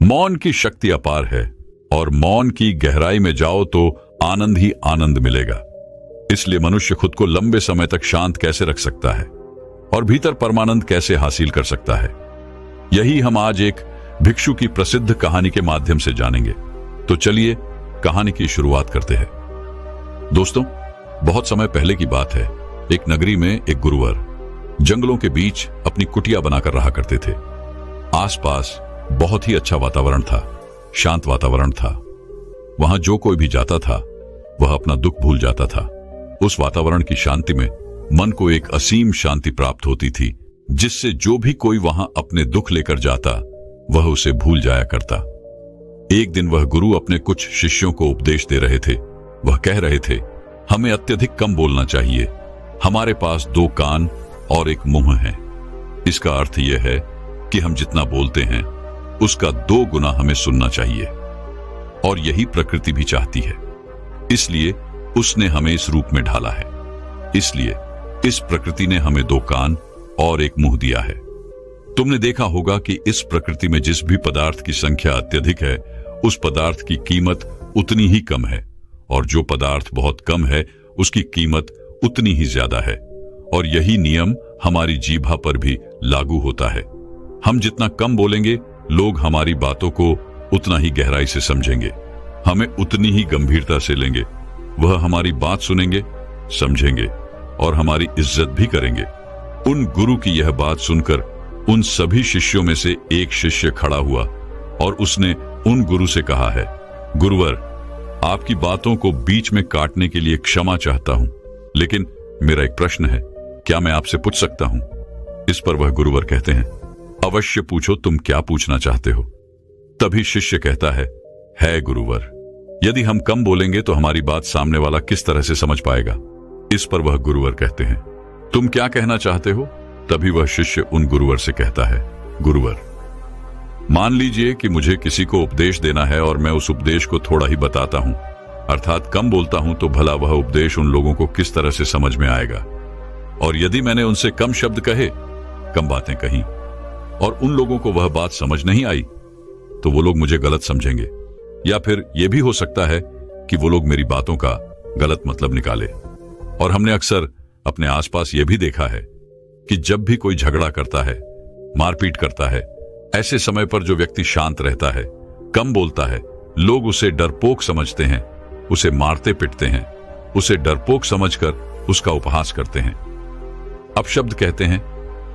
मौन की शक्ति अपार है और मौन की गहराई में जाओ तो आनंद ही आनंद मिलेगा। इसलिए मनुष्य खुद को लंबे समय तक शांत कैसे रख सकता है और भीतर परमानंद कैसे हासिल कर सकता है, यही हम आज एक भिक्षु की प्रसिद्ध कहानी के माध्यम से जानेंगे। तो चलिए कहानी की शुरुआत करते हैं। दोस्तों, बहुत समय पहले की बात है। एक नगरी में एक गुरुवर जंगलों के बीच अपनी कुटिया बनाकर रहा करते थे। आसपास बहुत ही अच्छा वातावरण था, शांत वातावरण था। वहां जो कोई भी जाता था वह अपना दुख भूल जाता था। उस वातावरण की शांति में मन को एक असीम शांति प्राप्त होती थी, जिससे जो भी कोई वहां अपने दुख लेकर जाता वह उसे भूल जाया करता। एक दिन वह गुरु अपने कुछ शिष्यों को उपदेश दे रहे थे। वह कह रहे थे, हमें अत्यधिक कम बोलना चाहिए। हमारे पास 2 कान और 1 मुंह है। इसका अर्थ यह है कि हम जितना बोलते हैं उसका 2 गुना हमें सुनना चाहिए, और यही प्रकृति भी चाहती है। इसलिए उसने हमें इस रूप में ढाला है। इसलिए इस प्रकृति ने हमें 2 कान और 1 मुंह दिया है। तुमने देखा होगा कि इस प्रकृति में जिस भी पदार्थ की संख्या अत्यधिक है, उस पदार्थ की कीमत उतनी ही कम है, और जो पदार्थ बहुत कम है उसकी कीमत उतनी ही ज्यादा है। और यही नियम हमारी जीभा पर भी लागू होता है। हम जितना कम बोलेंगे, लोग हमारी बातों को उतना ही गहराई से समझेंगे, हमें उतनी ही गंभीरता से लेंगे। वह हमारी बात सुनेंगे, समझेंगे और हमारी इज्जत भी करेंगे। उन गुरु की यह बात सुनकर उन सभी शिष्यों में से एक शिष्य खड़ा हुआ और उसने उन गुरु से कहा है, गुरुवर, आपकी बातों को बीच में काटने के लिए क्षमा चाहता हूं, लेकिन मेरा एक प्रश्न है, क्या मैं आपसे पूछ सकता हूं? इस पर वह गुरुवर कहते हैं, अवश्य पूछो, तुम क्या पूछना चाहते हो? तभी शिष्य कहता है गुरुवर, यदि हम कम बोलेंगे तो हमारी बात सामने वाला किस तरह से समझ पाएगा? इस पर वह गुरुवर कहते हैं, तुम क्या कहना चाहते हो? तभी वह शिष्य उन गुरुवर से कहता है, गुरुवर, मान लीजिए कि मुझे किसी को उपदेश देना है और मैं उस उपदेश को थोड़ा ही बताता हूं, अर्थात कम बोलता हूं, तो भला वह उपदेश उन लोगों को किस तरह से समझ में आएगा? और यदि मैंने उनसे कम शब्द कहे, कम बातें कही, और उन लोगों को वह बात समझ नहीं आई, तो वो लोग मुझे गलत समझेंगे, या फिर यह भी हो सकता है कि वो लोग मेरी बातों का गलत मतलब निकाले। और हमने अक्सर अपने आसपास यह भी देखा है कि जब भी कोई झगड़ा करता है, मारपीट करता है, ऐसे समय पर जो व्यक्ति शांत रहता है, कम बोलता है, लोग उसे डरपोक समझते हैं, उसे मारते पिटते हैं, उसे डरपोक समझकर उसका उपहास करते हैं, अपशब्द कहते हैं,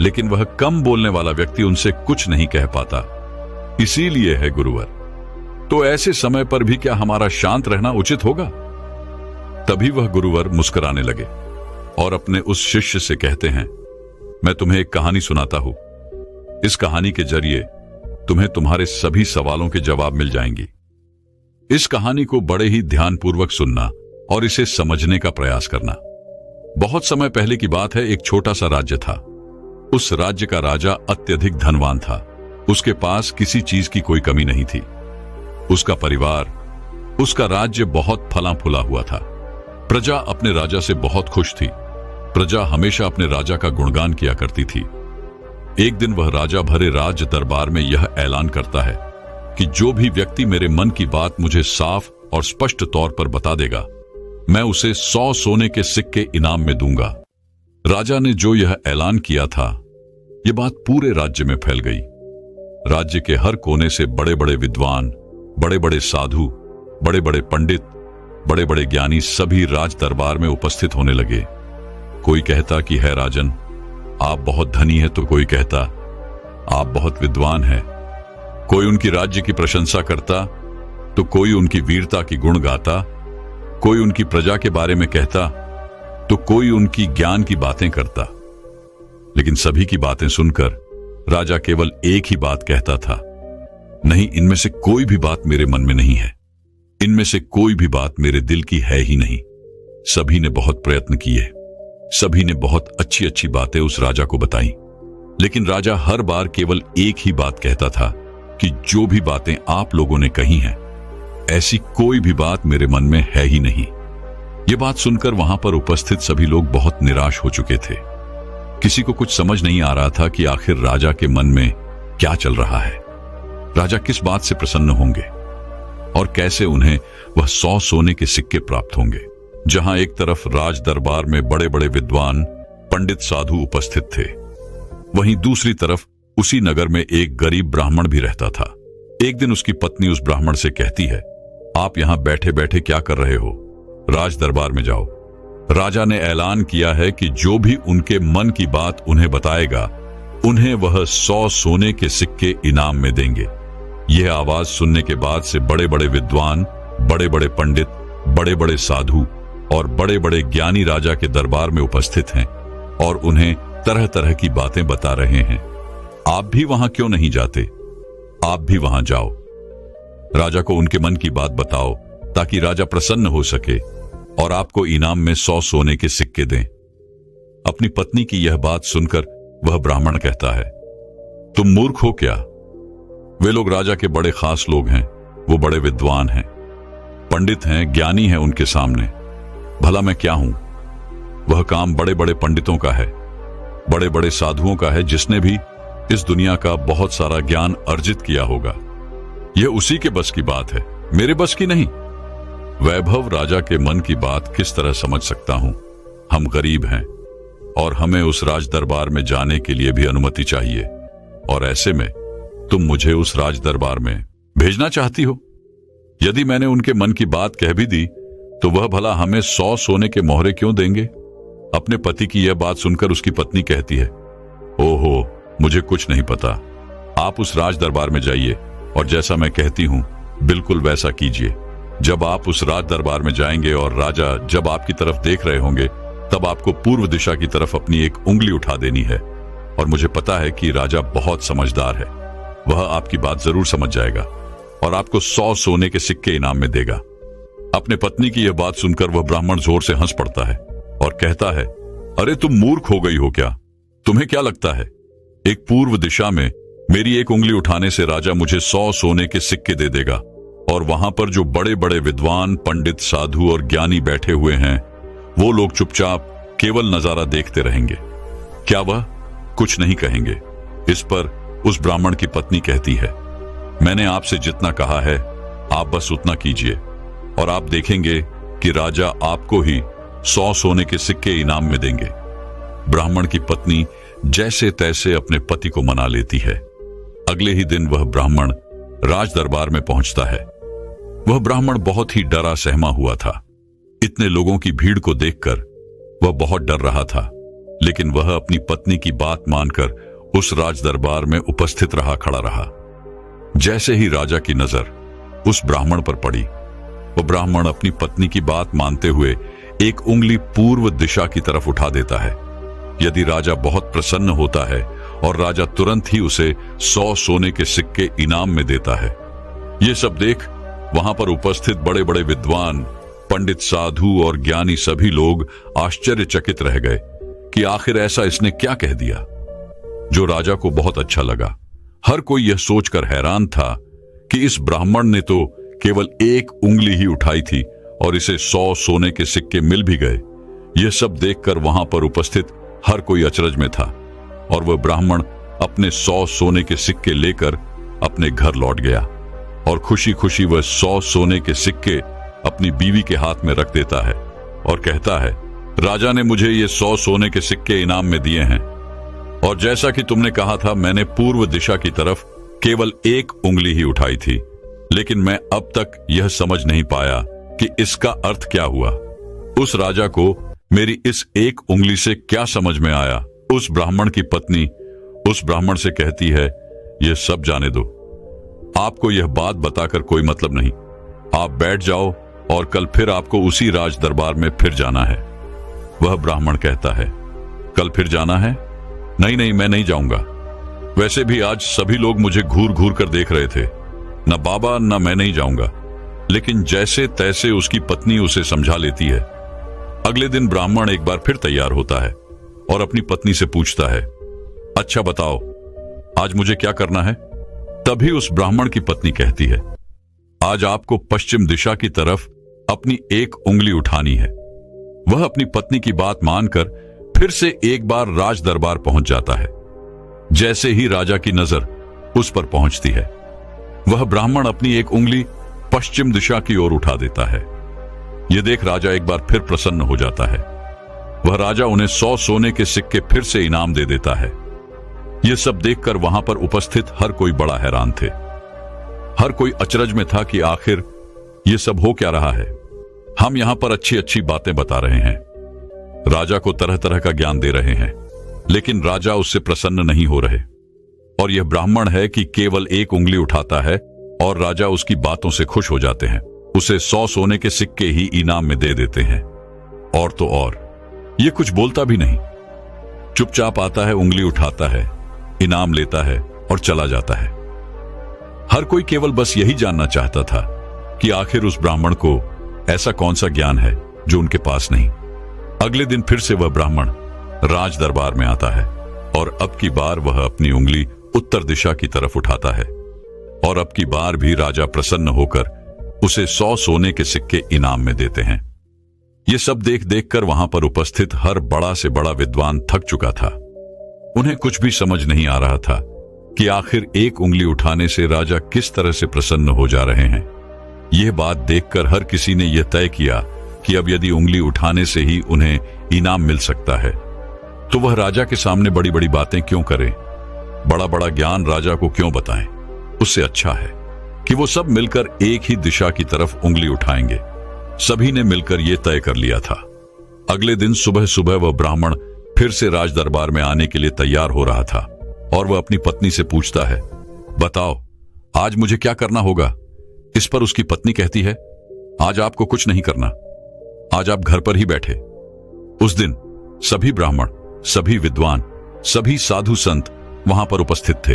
लेकिन वह कम बोलने वाला व्यक्ति उनसे कुछ नहीं कह पाता। इसीलिए है गुरुवर, तो ऐसे समय पर भी क्या हमारा शांत रहना उचित होगा? तभी वह गुरुवर मुस्कुराने लगे और अपने उस शिष्य से कहते हैं, मैं तुम्हें एक कहानी सुनाता हूं। इस कहानी के जरिए तुम्हें तुम्हारे सभी सवालों के जवाब मिल जाएंगी। इस कहानी को बड़े ही ध्यानपूर्वक सुनना और इसे समझने का प्रयास करना। बहुत समय पहले की बात है। एक छोटा सा राज्य था। उस राज्य का राजा अत्यधिक धनवान था। उसके पास किसी चीज की कोई कमी नहीं थी। उसका परिवार, उसका राज्य बहुत फला फूला हुआ था। प्रजा अपने राजा से बहुत खुश थी। प्रजा हमेशा अपने राजा का गुणगान किया करती थी। एक दिन वह राजा भरे राज दरबार में यह ऐलान करता है कि जो भी व्यक्ति मेरे मन की बात मुझे साफ और स्पष्ट तौर पर बता देगा, मैं उसे 100 सोने के सिक्के इनाम में दूंगा। राजा ने जो यह ऐलान किया था, यह बात पूरे राज्य में फैल गई। राज्य के हर कोने से बड़े बड़े विद्वान, बड़े बड़े साधु, बड़े बड़े पंडित, बड़े बड़े ज्ञानी सभी राज दरबार में उपस्थित होने लगे। कोई कहता कि है राजन, आप बहुत धनी हैं, तो कोई कहता आप बहुत विद्वान हैं। कोई उनकी राज्य की प्रशंसा करता, तो कोई उनकी वीरता की गुण गाता। कोई उनकी प्रजा के बारे में कहता, तो कोई उनकी ज्ञान की बातें करता। लेकिन सभी की बातें सुनकर राजा केवल एक ही बात कहता था, नहीं, इनमें से कोई भी बात मेरे मन में नहीं है। इनमें से कोई भी बात मेरे दिल की है ही नहीं। सभी ने बहुत प्रयत्न किए, सभी ने बहुत अच्छी अच्छी बातें उस राजा को बताई, लेकिन राजा हर बार केवल एक ही बात कहता था कि जो भी बातें आप लोगों ने कही हैं, ऐसी कोई भी बात मेरे मन में है ही नहीं। ये बात सुनकर वहां पर उपस्थित सभी लोग बहुत निराश हो चुके थे। किसी को कुछ समझ नहीं आ रहा था कि आखिर राजा के मन में क्या चल रहा है। राजा किस बात से प्रसन्न होंगे और कैसे उन्हें वह 100 सोने के सिक्के प्राप्त होंगे। जहां एक तरफ राज दरबार में बड़े बड़े विद्वान पंडित साधु उपस्थित थे, वहीं दूसरी तरफ उसी नगर में एक गरीब ब्राह्मण भी रहता था। एक दिन उसकी पत्नी उस ब्राह्मण से कहती है, आप यहां बैठे बैठे क्या कर रहे हो? राज दरबार में जाओ। राजा ने ऐलान किया है कि जो भी उनके मन की बात उन्हें बताएगा, उन्हें वह 100 सोने के सिक्के इनाम में देंगे। यह आवाज सुनने के बाद से बड़े बड़े विद्वान, बड़े बड़े पंडित, बड़े बड़े साधु और बड़े बड़े ज्ञानी राजा के दरबार में उपस्थित हैं और उन्हें तरह तरह की बातें बता रहे हैं। आप भी वहां क्यों नहीं जाते? आप भी वहां जाओ, राजा को उनके मन की बात बताओ ताकि राजा प्रसन्न हो सके और आपको इनाम में 100 सोने के सिक्के दें। अपनी पत्नी की यह बात सुनकर वह ब्राह्मण कहता है, तुम मूर्ख हो क्या? वे लोग राजा के बड़े खास लोग हैं, वो बड़े विद्वान हैं, पंडित हैं, ज्ञानी हैं उनके सामने। भला मैं क्या हूं? वह काम बड़े बड़े पंडितों का है, बड़े बड़े साधुओं का है, जिसने भी इस दुनिया का बहुत सारा ज्ञान अर्जित किया होगा। यह उसी के बस की बात है, मेरे बस की नहीं। वैभव राजा के मन की बात किस तरह समझ सकता हूं? हम गरीब हैं और हमें उस राज दरबार में जाने के लिए भी अनुमति चाहिए, और ऐसे में तुम मुझे उस राज दरबार में भेजना चाहती हो। यदि मैंने उनके मन की बात कह भी दी तो वह भला हमें 100 सोने के मोहरे क्यों देंगे? अपने पति की यह बात सुनकर उसकी पत्नी कहती है, ओहो, मुझे कुछ नहीं पता। आप उस राज दरबार में जाइए और जैसा मैं कहती हूं बिल्कुल वैसा कीजिए। जब आप उस राज दरबार में जाएंगे और राजा जब आपकी तरफ देख रहे होंगे, तब आपको पूर्व दिशा की तरफ अपनी एक उंगली उठा देनी है। और मुझे पता है कि राजा बहुत समझदार है, वह आपकी बात जरूर समझ जाएगा और आपको 100 सोने के सिक्के इनाम में देगा। अपने पत्नी की यह बात सुनकर वह ब्राह्मण जोर से हंस पड़ता है और कहता है, अरे तुम मूर्ख हो गई हो क्या? तुम्हें क्या लगता है एक पूर्व दिशा में मेरी एक उंगली उठाने से राजा मुझे 100 सोने के सिक्के दे देगा और वहां पर जो बड़े बड़े विद्वान, पंडित, साधु और ज्ञानी बैठे हुए हैं, वो लोग चुपचाप केवल नजारा देखते रहेंगे? क्या वह कुछ नहीं कहेंगे? इस पर उस ब्राह्मण की पत्नी कहती है, मैंने आपसे जितना कहा है आप बस उतना कीजिए और आप देखेंगे कि राजा आपको ही 100 सोने के सिक्के इनाम में देंगे। ब्राह्मण की पत्नी जैसे तैसे अपने पति को मना लेती है। अगले ही दिन वह ब्राह्मण राज दरबार में पहुंचता है। वह ब्राह्मण बहुत ही डरा सहमा हुआ था। इतने लोगों की भीड़ को देखकर वह बहुत डर रहा था, लेकिन वह अपनी पत्नी की बात मानकर उस राज दरबार में उपस्थित खड़ा रहा। जैसे ही राजा की नजर उस ब्राह्मण पर पड़ी, वह ब्राह्मण अपनी पत्नी की बात मानते हुए एक उंगली पूर्व दिशा की तरफ उठा देता है। यदि राजा बहुत प्रसन्न होता है और राजा तुरंत ही उसे 100 सोने के सिक्के इनाम में देता है। यह सब देख वहां पर उपस्थित बड़े बड़े विद्वान, पंडित, साधु और ज्ञानी सभी लोग आश्चर्यचकित रह गए कि आखिर ऐसा इसने क्या कह दिया जो राजा को बहुत अच्छा लगा। हर कोई यह सोचकर हैरान था कि इस ब्राह्मण ने तो केवल एक उंगली ही उठाई थी और इसे 100 सोने के सिक्के मिल भी गए। यह सब देखकर वहां पर उपस्थित हर कोई अचरज में था और वह ब्राह्मण अपने 100 सोने के सिक्के लेकर अपने घर लौट गया और खुशी खुशी वह 100 सोने के सिक्के अपनी बीवी के हाथ में रख देता है और कहता है, राजा ने मुझे ये 100 सोने के सिक्के इनाम में दिए हैं और जैसा कि तुमने कहा था, मैंने पूर्व दिशा की तरफ केवल एक उंगली ही उठाई थी, लेकिन मैं अब तक यह समझ नहीं पाया कि इसका अर्थ क्या हुआ। उस राजा को मेरी इस एक उंगली से क्या समझ में आया? उस ब्राह्मण की पत्नी उस ब्राह्मण से कहती है, यह सब जाने दो, आपको यह बात बताकर कोई मतलब नहीं। आप बैठ जाओ और कल फिर आपको उसी राज दरबार में फिर जाना है। वह ब्राह्मण कहता है, कल फिर जाना है? नहीं नहीं, मैं नहीं जाऊंगा। वैसे भी आज सभी लोग मुझे घूर घूर कर देख रहे थे। न बाबा न मैं नहीं जाऊंगा। लेकिन जैसे तैसे उसकी पत्नी उसे समझा लेती है। अगले दिन ब्राह्मण एक बार फिर तैयार होता है और अपनी पत्नी से पूछता है, अच्छा बताओ आज मुझे क्या करना है? तभी उस ब्राह्मण की पत्नी कहती है, आज आपको पश्चिम दिशा की तरफ अपनी एक उंगली उठानी है। वह अपनी पत्नी की बात मानकर फिर से एक बार राज दरबार पहुंच जाता है। जैसे ही राजा की नजर उस पर पहुंचती है, वह ब्राह्मण अपनी एक उंगली पश्चिम दिशा की ओर उठा देता है। यह देख राजा एक बार फिर प्रसन्न हो जाता है। वह राजा उन्हें 100 सोने के सिक्के फिर से इनाम दे देता है। यह सब देखकर वहां पर उपस्थित हर कोई बड़ा हैरान थे। हर कोई अचरज में था कि आखिर यह सब हो क्या रहा है। हम यहां पर अच्छी अच्छी बातें बता रहे हैं, राजा को तरह तरह का ज्ञान दे रहे हैं, लेकिन राजा उससे प्रसन्न नहीं हो रहे। और यह ब्राह्मण है कि केवल एक उंगली उठाता है और राजा उसकी बातों से खुश हो जाते हैं, उसे 100 सोने के सिक्के ही इनाम में दे देते हैं। और तो और यह कुछ बोलता भी नहीं, चुपचाप आता है, उंगली उठाता है, इनाम लेता है और चला जाता है। हर कोई केवल बस यही जानना चाहता था कि आखिर उस ब्राह्मण को ऐसा कौन सा ज्ञान है जो उनके पास नहीं। अगले दिन फिर से वह ब्राह्मण राज दरबार में आता है और अब की बार वह अपनी उंगली उत्तर दिशा की तरफ उठाता है और अब की बार भी राजा प्रसन्न होकर उसे 100 सोने के सिक्के इनाम में देते हैं। ये सब देख देखकर वहां पर उपस्थित हर बड़ा से बड़ा विद्वान थक चुका था। उन्हें कुछ भी समझ नहीं आ रहा था कि आखिर एक उंगली उठाने से राजा किस तरह से प्रसन्न हो जा रहे हैं। यह बात देखकर हर किसी ने यह तय किया कि अब यदि उंगली उठाने से ही उन्हें इनाम मिल सकता है तो वह राजा के सामने बड़ी बड़ी बातें क्यों करें, बड़ा बड़ा ज्ञान राजा को क्यों बताएं। उससे अच्छा है कि वो सब मिलकर एक ही दिशा की तरफ उंगली उठाएंगे। सभी ने मिलकर यह तय कर लिया था। अगले दिन सुबह सुबह वह ब्राह्मण फिर से राज दरबार में आने के लिए तैयार हो रहा था और वह अपनी पत्नी से पूछता है, बताओ आज मुझे क्या करना होगा। इस पर उसकी पत्नी कहती है, आज आपको कुछ नहीं करना, आज आप घर पर ही बैठे। उस दिन सभी ब्राह्मण, सभी विद्वान, सभी साधु संत वहां पर उपस्थित थे।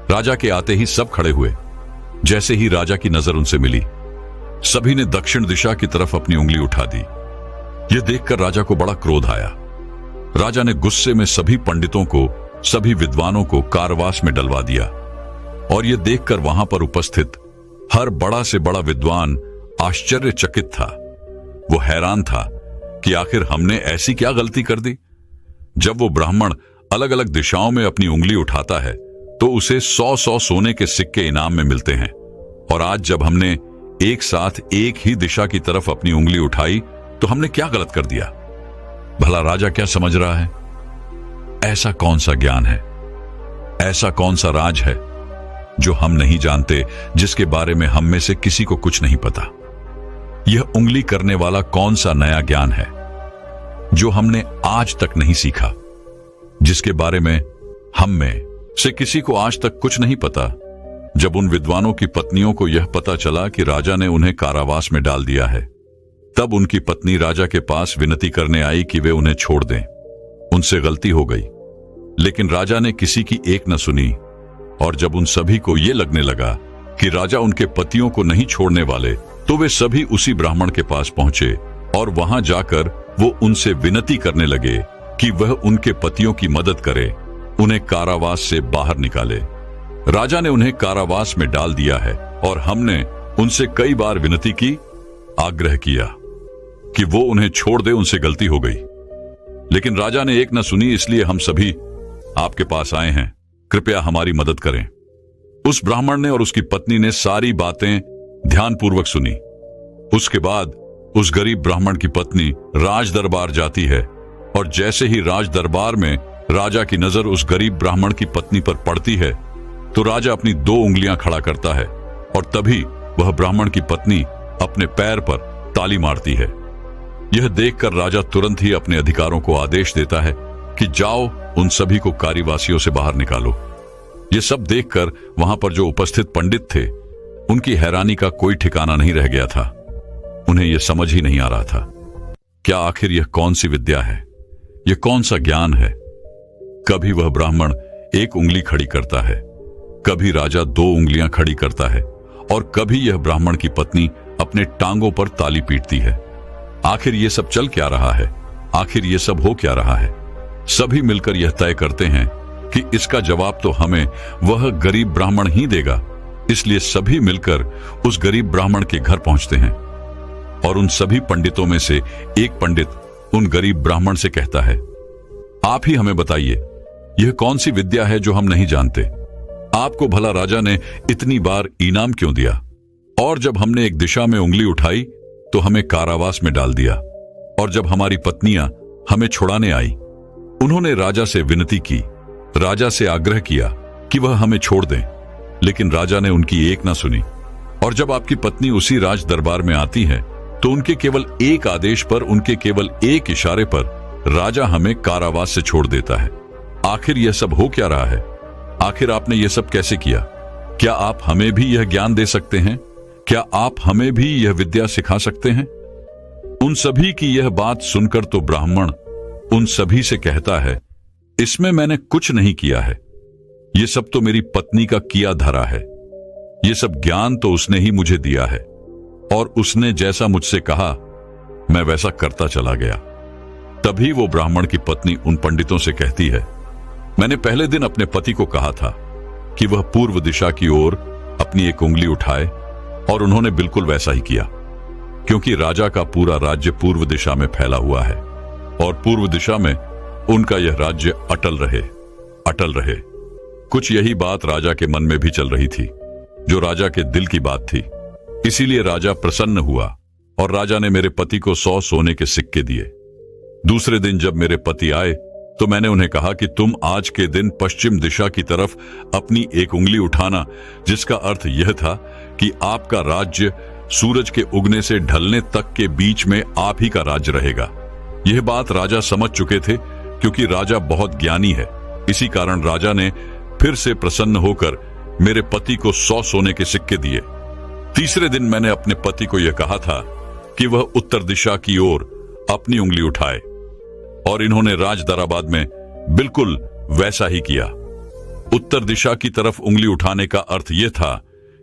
राजा के आते ही सब खड़े हुए। जैसे ही राजा की नजर उनसे मिली, सभी ने दक्षिण दिशा की तरफ अपनी उंगली उठा दी। यह देखकर राजा को बड़ा क्रोध आया। राजा ने गुस्से में सभी पंडितों को, सभी विद्वानों को कारावास में डलवा दिया। और यह देखकर वहां पर उपस्थित हर बड़ा से बड़ा विद्वान आश्चर्यचकित था। वो हैरान था कि आखिर हमने ऐसी क्या गलती कर दी। जब वो ब्राह्मण अलग अलग दिशाओं में अपनी उंगली उठाता है तो उसे 100-100 सोने के सिक्के इनाम में मिलते हैं, और आज जब हमने एक साथ एक ही दिशा की तरफ अपनी उंगली उठाई तो हमने क्या गलत कर दिया। भला राजा क्या समझ रहा है। ऐसा कौन सा ज्ञान है, ऐसा कौन सा राज है जो हम नहीं जानते, जिसके बारे में हम में से किसी को कुछ नहीं पता। यह उंगली करने वाला कौन सा नया ज्ञान है जो हमने आज तक नहीं सीखा, जिसके बारे में हम में से किसी को आज तक कुछ नहीं पता। जब उन विद्वानों की पत्नियों को यह पता चला कि राजा ने उन्हें कारावास में डाल दिया है, तब उनकी पत्नी राजा के पास विनती करने आई कि वे उन्हें छोड़ दें। उनसे गलती हो गई, लेकिन राजा ने किसी की एक न सुनी। और जब उन सभी को यह लगने लगा कि राजा उनके पतियों को नहीं छोड़ने वाले, तो वे सभी उसी ब्राह्मण के पास पहुंचे और वहां जाकर वो उनसे विनती करने लगे कि वह उनके पतियों की मदद करे, उन्हें कारावास से बाहर निकाले। राजा ने उन्हें कारावास में डाल दिया है और हमने उनसे कई बार विनती की, आग्रह किया कि वो उन्हें छोड़ दे, उनसे गलती हो गई, लेकिन राजा ने एक न सुनी। इसलिए हम सभी आपके पास आए हैं, कृपया हमारी मदद करें। उस ब्राह्मण ने और उसकी पत्नी ने सारी बातें ध्यानपूर्वक सुनी। उसके बाद उस गरीब ब्राह्मण की पत्नी राज दरबार जाती है, और जैसे ही राज दरबार में राजा की नजर उस गरीब ब्राह्मण की पत्नी पर पड़ती है तो राजा अपनी 2 उंगलियां खड़ा करता है, और तभी वह ब्राह्मण की पत्नी अपने पैर पर ताली मारती है। यह देखकर राजा तुरंत ही अपने अधिकारों को आदेश देता है कि जाओ, उन सभी को कारावासियों से बाहर निकालो। यह सब देखकर वहां पर जो उपस्थित पंडित थे, उनकी हैरानी का कोई ठिकाना नहीं रह गया था। उन्हें यह समझ ही नहीं आ रहा था, क्या आखिर यह कौन सी विद्या है, यह कौन सा ज्ञान है। कभी वह ब्राह्मण एक उंगली खड़ी करता है, कभी राजा 2 उंगलियां खड़ी करता है, और कभी यह ब्राह्मण की पत्नी अपने टांगों पर ताली पीटती है। आखिर यह सब चल क्या रहा है, आखिर यह सब हो क्या रहा है। सभी मिलकर यह तय करते हैं कि इसका जवाब तो हमें वह गरीब ब्राह्मण ही देगा। इसलिए सभी मिलकर उस गरीब ब्राह्मण के घर पहुंचते हैं, और उन सभी पंडितों में से एक पंडित उन गरीब ब्राह्मण से कहता है, आप ही हमें बताइए, यह कौन सी विद्या है जो हम नहीं जानते। आपको भला राजा ने इतनी बार इनाम क्यों दिया? और जब हमने एक दिशा में उंगली उठाई तो हमें कारावास में डाल दिया। और जब हमारी पत्नियां हमें छुड़ाने आई, उन्होंने राजा से विनती की, राजा से आग्रह किया कि वह हमें छोड़ दें, लेकिन राजा ने उनकी एक ना सुनी। और जब आपकी पत्नी उसी राज दरबार में आती है तो उनके केवल एक आदेश पर, उनके केवल एक इशारे पर राजा हमें कारावास से छोड़ देता है। आखिर यह सब हो क्या रहा है? आखिर आपने यह सब कैसे किया? क्या आप हमें भी यह ज्ञान दे सकते हैं? क्या आप हमें भी यह विद्या सिखा सकते हैं? उन सभी की यह बात सुनकर तो ब्राह्मण उन सभी से कहता है, इसमें मैंने कुछ नहीं किया है, यह सब तो मेरी पत्नी का किया धरा है। यह सब ज्ञान तो उसने ही मुझे दिया है, और उसने जैसा मुझसे कहा मैं वैसा करता चला गया। तभी वो ब्राह्मण की पत्नी उन पंडितों से कहती है, मैंने पहले दिन अपने पति को कहा था कि वह पूर्व दिशा की ओर अपनी एक उंगली उठाए, और उन्होंने बिल्कुल वैसा ही किया, क्योंकि राजा का पूरा राज्य पूर्व दिशा में फैला हुआ है, और पूर्व दिशा में उनका यह राज्य अटल रहे, अटल रहे। कुछ यही बात राजा के मन में भी चल रही थी, जो राजा के दिल की बात थी। इसीलिए राजा प्रसन्न हुआ और राजा ने मेरे पति को 100 सोने के सिक्के दिए। दूसरे दिन जब मेरे पति आए तो मैंने उन्हें कहा कि तुम आज के दिन पश्चिम दिशा की तरफ अपनी एक उंगली उठाना, जिसका अर्थ यह था कि आपका राज्य सूरज के उगने से ढलने तक के बीच में आप ही का राज्य रहेगा। यह बात राजा समझ चुके थे, क्योंकि राजा बहुत ज्ञानी है। इसी कारण राजा ने फिर से प्रसन्न होकर मेरे पति को 100 सोने के सिक्के दिए। तीसरे दिन मैंने अपने पति को यह कहा था कि वह उत्तर दिशा की ओर अपनी उंगली उठाए, और इन्होंने राज दराबाद में बिल्कुल वैसा ही किया। उत्तर दिशा की तरफ उंगली उठाने का अर्थ यह था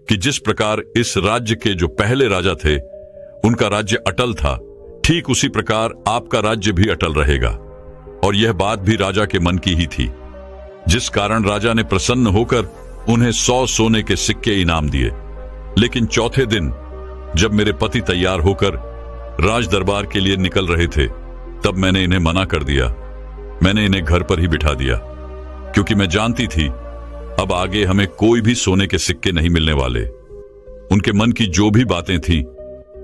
कि जिस प्रकार इस राज्य के जो पहले राजा थे उनका राज्य अटल था, ठीक उसी प्रकार आपका राज्य भी अटल रहेगा। और यह बात भी राजा के मन की ही थी, जिस कारण राजा ने प्रसन्न होकर उन्हें 100 सोने के सिक्के इनाम दिए। लेकिन चौथे दिन जब मेरे पति तैयार होकर राज दरबार के लिए निकल रहे थे, तब मैंने इन्हें मना कर दिया। मैंने इन्हें घर पर ही बिठा दिया, क्योंकि मैं जानती थी अब आगे हमें कोई भी सोने के सिक्के नहीं मिलने वाले। उनके मन की जो भी बातें थीं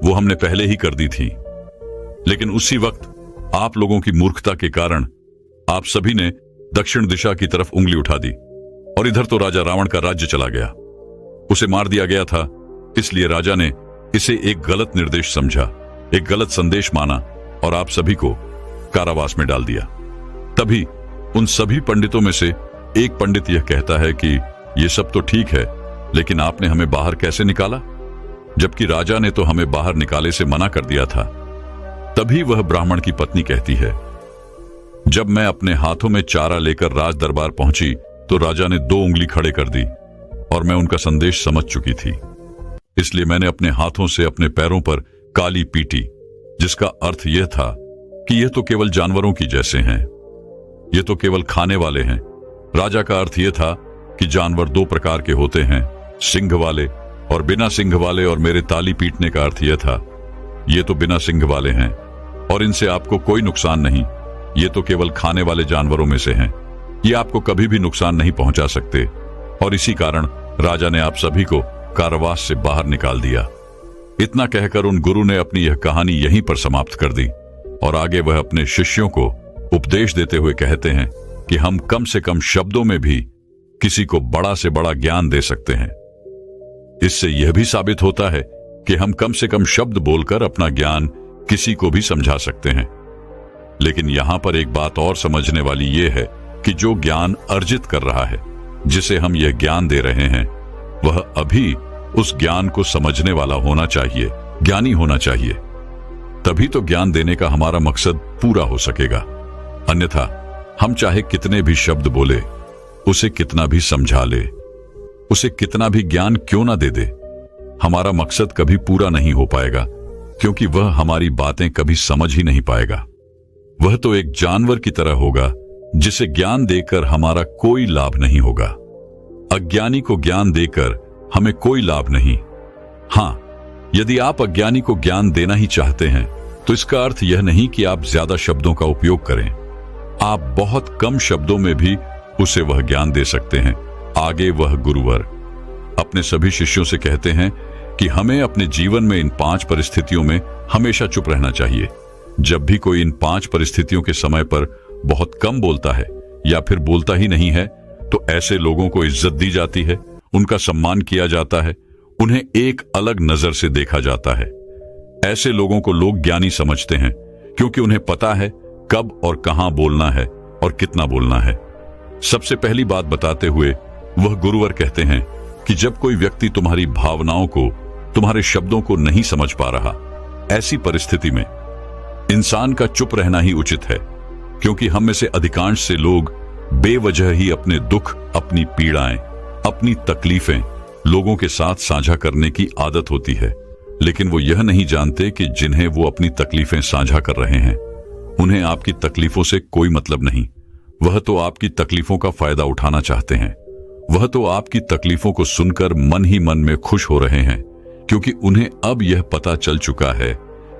वो हमने पहले ही कर दी थी। लेकिन उसी वक्त आप लोगों की मूर्खता के कारण आप सभी ने दक्षिण दिशा की तरफ उंगली उठा दी, और इधर तो राजा रावण का राज्य चला गया। उसे मार दिया गया था, इसलिए राजा ने इसे एक गलत निर्देश समझा, एक गलत संदेश माना, और आप सभी को कारावास में डाल दिया। तभी उन सभी पंडितों में से एक पंडित यह कहता है कि यह सब तो ठीक है, लेकिन आपने हमें बाहर कैसे निकाला, जबकि राजा ने तो हमें बाहर निकाले से मना कर दिया था। तभी वह ब्राह्मण की पत्नी कहती है, जब मैं अपने हाथों में चारा लेकर राज दरबार पहुंची तो राजा ने 2 उंगली खड़े कर दी, और मैं उनका संदेश समझ चुकी थी। इसलिए मैंने अपने हाथों से अपने पैरों पर काली पीटी, जिसका अर्थ यह था कि यह तो केवल जानवरों की जैसे हैं, ये तो केवल खाने वाले हैं। राजा का अर्थ यह था कि जानवर 2 प्रकार के होते हैं, सिंह वाले और बिना सिंह वाले, और मेरे ताली पीटने का अर्थ यह था, ये तो बिना सिंह वाले हैं और इनसे आपको कोई नुकसान नहीं, ये तो केवल खाने वाले जानवरों में से हैं, ये आपको कभी भी नुकसान नहीं पहुंचा सकते। और इसी कारण राजा ने आप सभी को कारावास से बाहर निकाल दिया। इतना कहकर उन गुरु ने अपनी यह कहानी यहीं पर समाप्त कर दी, और आगे वह अपने शिष्यों को उपदेश देते हुए कहते हैं कि हम कम से कम शब्दों में भी किसी को बड़ा से बड़ा ज्ञान दे सकते हैं। इससे यह भी साबित होता है कि हम कम से कम शब्द बोलकर अपना ज्ञान किसी को भी समझा सकते हैं। लेकिन यहां पर एक बात और समझने वाली यह है कि जो ज्ञान अर्जित कर रहा है, जिसे हम यह ज्ञान दे रहे हैं, वह अभी उस ज्ञान को समझने वाला होना चाहिए, ज्ञानी होना चाहिए। तभी तो ज्ञान देने का हमारा मकसद पूरा हो सकेगा। अन्यथा हम चाहे कितने भी शब्द बोले, उसे कितना भी समझा ले, उसे कितना भी ज्ञान क्यों ना दे दे, हमारा मकसद कभी पूरा नहीं हो पाएगा, क्योंकि वह हमारी बातें कभी समझ ही नहीं पाएगा। वह तो एक जानवर की तरह होगा जिसे ज्ञान देकर हमारा कोई लाभ नहीं होगा। अज्ञानी को ज्ञान देकर हमें कोई लाभ नहीं। हां, यदि आप अज्ञानी को ज्ञान देना ही चाहते हैं तो इसका अर्थ यह नहीं कि आप ज्यादा शब्दों का उपयोग करें। आप बहुत कम शब्दों में भी उसे वह ज्ञान दे सकते हैं। आगे वह गुरुवर अपने सभी शिष्यों से कहते हैं कि हमें अपने जीवन में इन 5 परिस्थितियों में हमेशा चुप रहना चाहिए। जब भी कोई इन 5 परिस्थितियों के समय पर बहुत कम बोलता है या फिर बोलता ही नहीं है, तो ऐसे लोगों को इज्जत दी जाती है, उनका सम्मान किया जाता है, उन्हें एक अलग नजर से देखा जाता है। ऐसे लोगों को लोग ज्ञानी समझते हैं क्योंकि उन्हें पता है कब और कहां बोलना है और कितना बोलना है। सबसे पहली बात बताते हुए वह गुरुवर कहते हैं कि जब कोई व्यक्ति तुम्हारी भावनाओं को, तुम्हारे शब्दों को नहीं समझ पा रहा, ऐसी परिस्थिति में इंसान का चुप रहना ही उचित है, क्योंकि हम में से अधिकांश से लोग बेवजह ही अपने दुख, अपनी पीड़ाएं, अपनी तकलीफें लोगों के साथ साझा करने की आदत होती है। लेकिन वो यह नहीं जानते कि जिन्हें वो अपनी तकलीफें साझा कर रहे हैं, उन्हें आपकी तकलीफों से कोई मतलब नहीं। वह तो आपकी तकलीफों का फायदा उठाना चाहते हैं। वह तो आपकी तकलीफों को सुनकर मन ही मन में खुश हो रहे हैं, क्योंकि उन्हें अब यह पता चल चुका है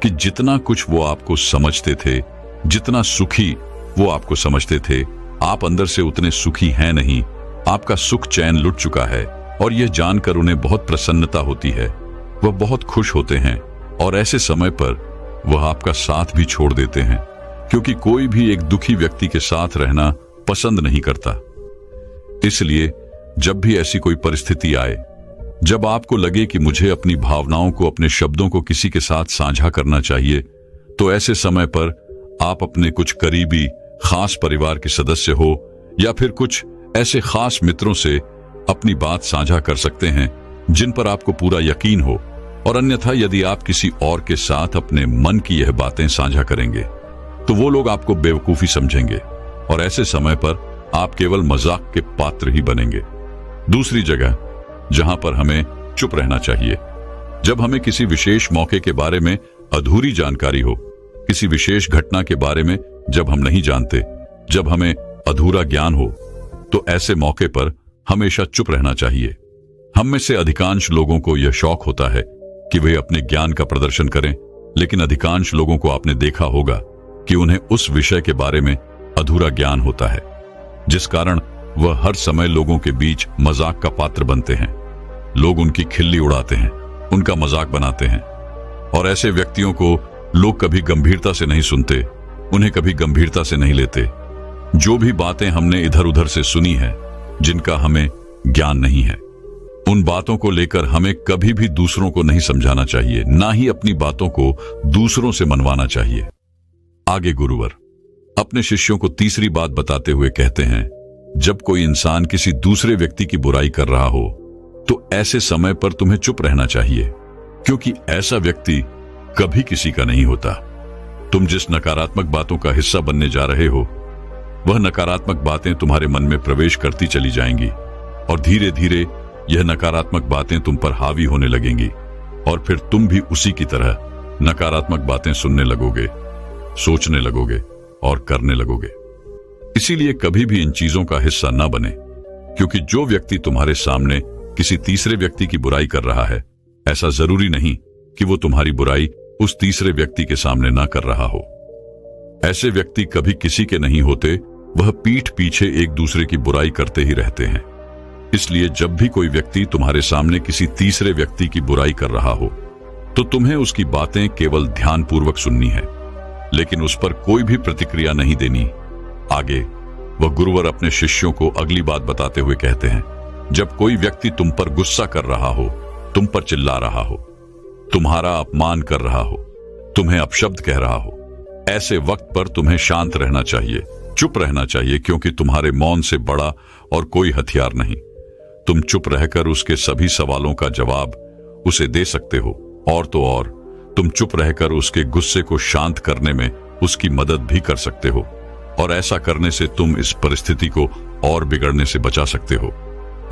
कि जितना कुछ वो आपको समझते थे, जितना सुखी वो आपको समझते थे, आप अंदर से उतने सुखी हैं नहीं। आपका सुख चैन लुट चुका है और यह जानकर उन्हें बहुत प्रसन्नता होती है। वह बहुत खुश होते हैं और ऐसे समय पर वह आपका साथ भी छोड़ देते हैं, क्योंकि कोई भी एक दुखी व्यक्ति के साथ रहना पसंद नहीं करता। इसलिए जब भी ऐसी कोई परिस्थिति आए, जब आपको लगे कि मुझे अपनी भावनाओं को, अपने शब्दों को किसी के साथ साझा करना चाहिए, तो ऐसे समय पर आप अपने कुछ करीबी खास परिवार के सदस्य हो या फिर कुछ ऐसे खास मित्रों से अपनी बात साझा कर सकते हैं जिन पर आपको पूरा यकीन हो। और अन्यथा यदि आप किसी और के साथ अपने मन की यह बातें साझा करेंगे तो वो लोग आपको बेवकूफी समझेंगे और ऐसे समय पर आप केवल मजाक के पात्र ही बनेंगे। दूसरी जगह जहां पर हमें चुप रहना चाहिए, जब हमें किसी विशेष मौके के बारे में अधूरी जानकारी हो, किसी विशेष घटना के बारे में जब हम नहीं जानते, जब हमें अधूरा ज्ञान हो, तो ऐसे मौके पर हमेशा चुप रहना चाहिए। हम में से अधिकांश लोगों को यह शौक होता है कि वे अपने ज्ञान का प्रदर्शन करें, लेकिन अधिकांश लोगों को आपने देखा होगा कि उन्हें उस विषय के बारे में अधूरा ज्ञान होता है, जिस कारण वह हर समय लोगों के बीच मजाक का पात्र बनते हैं। लोग उनकी खिल्ली उड़ाते हैं, उनका मजाक बनाते हैं, और ऐसे व्यक्तियों को लोग कभी गंभीरता से नहीं सुनते, उन्हें कभी गंभीरता से नहीं लेते। जो भी बातें हमने इधर उधर से सुनी है, जिनका हमें ज्ञान नहीं है, उन बातों को लेकर हमें कभी भी दूसरों को नहीं समझाना चाहिए, ना ही अपनी बातों को दूसरों से मनवाना चाहिए। आगे गुरुवर अपने शिष्यों को तीसरी बात बताते हुए कहते हैं, जब कोई इंसान किसी दूसरे व्यक्ति की बुराई कर रहा हो, तो ऐसे समय पर तुम्हें चुप रहना चाहिए, क्योंकि ऐसा व्यक्ति कभी किसी का नहीं होता। तुम जिस नकारात्मक बातों का हिस्सा बनने जा रहे हो, वह नकारात्मक बातें तुम्हारे मन में प्रवेश करती चली जाएंगी और धीरे धीरे यह नकारात्मक बातें तुम पर हावी होने लगेंगी और फिर तुम भी उसी की तरह नकारात्मक बातें सुनने लगोगे, सोचने लगोगे और करने लगोगे। इसीलिए कभी भी इन चीजों का हिस्सा न बने, क्योंकि जो व्यक्ति तुम्हारे सामने किसी तीसरे व्यक्ति की बुराई कर रहा है, ऐसा जरूरी नहीं कि वो तुम्हारी बुराई उस तीसरे व्यक्ति के सामने ना कर रहा हो। ऐसे व्यक्ति कभी किसी के नहीं होते, वह पीठ पीछे एक दूसरे की बुराई करते ही रहते हैं। इसलिए जब भी कोई व्यक्ति तुम्हारे सामने किसी तीसरे व्यक्ति की बुराई कर रहा हो, तो तुम्हें उसकी बातें केवल ध्यानपूर्वक सुननी है, लेकिन उस पर कोई भी प्रतिक्रिया नहीं देनी। आगे वह गुरुवर अपने शिष्यों को अगली बात बताते हुए कहते हैं, जब कोई व्यक्ति तुम पर गुस्सा कर रहा हो, तुम पर चिल्ला रहा हो, तुम्हारा अपमान कर रहा हो, तुम्हें अपशब्द कह रहा हो, ऐसे वक्त पर तुम्हें शांत रहना चाहिए, चुप रहना चाहिए, क्योंकि तुम्हारे मौन से बड़ा और कोई हथियार नहीं। तुम चुप रहकर उसके सभी सवालों का जवाब उसे दे सकते हो, और तो और तुम चुप रहकर उसके गुस्से को शांत करने में उसकी मदद भी कर सकते हो, और ऐसा करने से तुम इस परिस्थिति को और बिगड़ने से बचा सकते हो।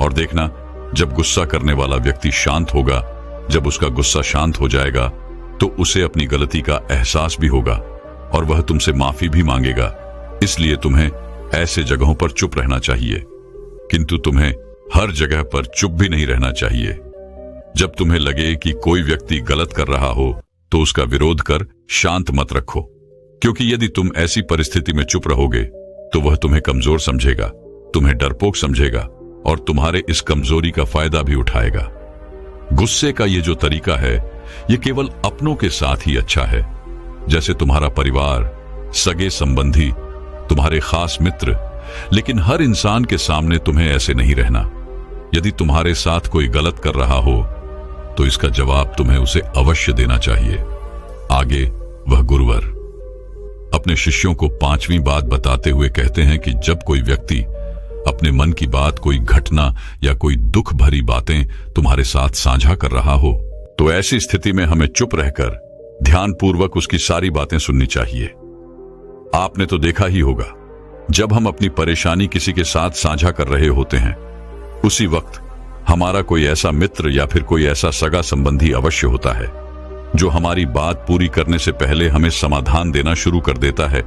और देखना, जब गुस्सा करने वाला व्यक्ति शांत होगा, जब उसका गुस्सा शांत हो जाएगा, तो उसे अपनी गलती का एहसास भी होगा और वह तुमसे माफी भी मांगेगा। इसलिए तुम्हें ऐसे जगहों पर चुप रहना चाहिए, किंतु तुम्हें हर जगह पर चुप भी नहीं रहना चाहिए। जब तुम्हें लगे कि कोई व्यक्ति गलत कर रहा हो, तो उसका विरोध कर शांत मत रखो, क्योंकि यदि तुम ऐसी परिस्थिति में चुप रहोगे तो वह तुम्हें कमजोर समझेगा, तुम्हें डरपोक समझेगा और तुम्हारे इस कमजोरी का फायदा भी उठाएगा। गुस्से का ये जो तरीका है, ये केवल अपनों के साथ ही अच्छा है, जैसे तुम्हारा परिवार, सगे संबंधी, तुम्हारे खास मित्र। लेकिन हर इंसान के सामने तुम्हें ऐसे नहीं रहना। यदि तुम्हारे साथ कोई गलत कर रहा हो तो इसका जवाब तुम्हें उसे अवश्य देना चाहिए। आगे वह गुरुवर अपने शिष्यों को 5वीं बात बताते हुए कहते हैं कि जब कोई व्यक्ति अपने मन की बात, कोई घटना या कोई दुख भरी बातें तुम्हारे साथ साझा कर रहा हो तो ऐसी स्थिति में हमें चुप रहकर ध्यानपूर्वक उसकी सारी बातें सुननी चाहिए। आपने तो देखा ही होगा, जब हम अपनी परेशानी किसी के साथ साझा कर रहे होते हैं, उसी वक्त हमारा कोई ऐसा मित्र या फिर कोई ऐसा सगा संबंधी अवश्य होता है जो हमारी बात पूरी करने से पहले हमें समाधान देना शुरू कर देता है।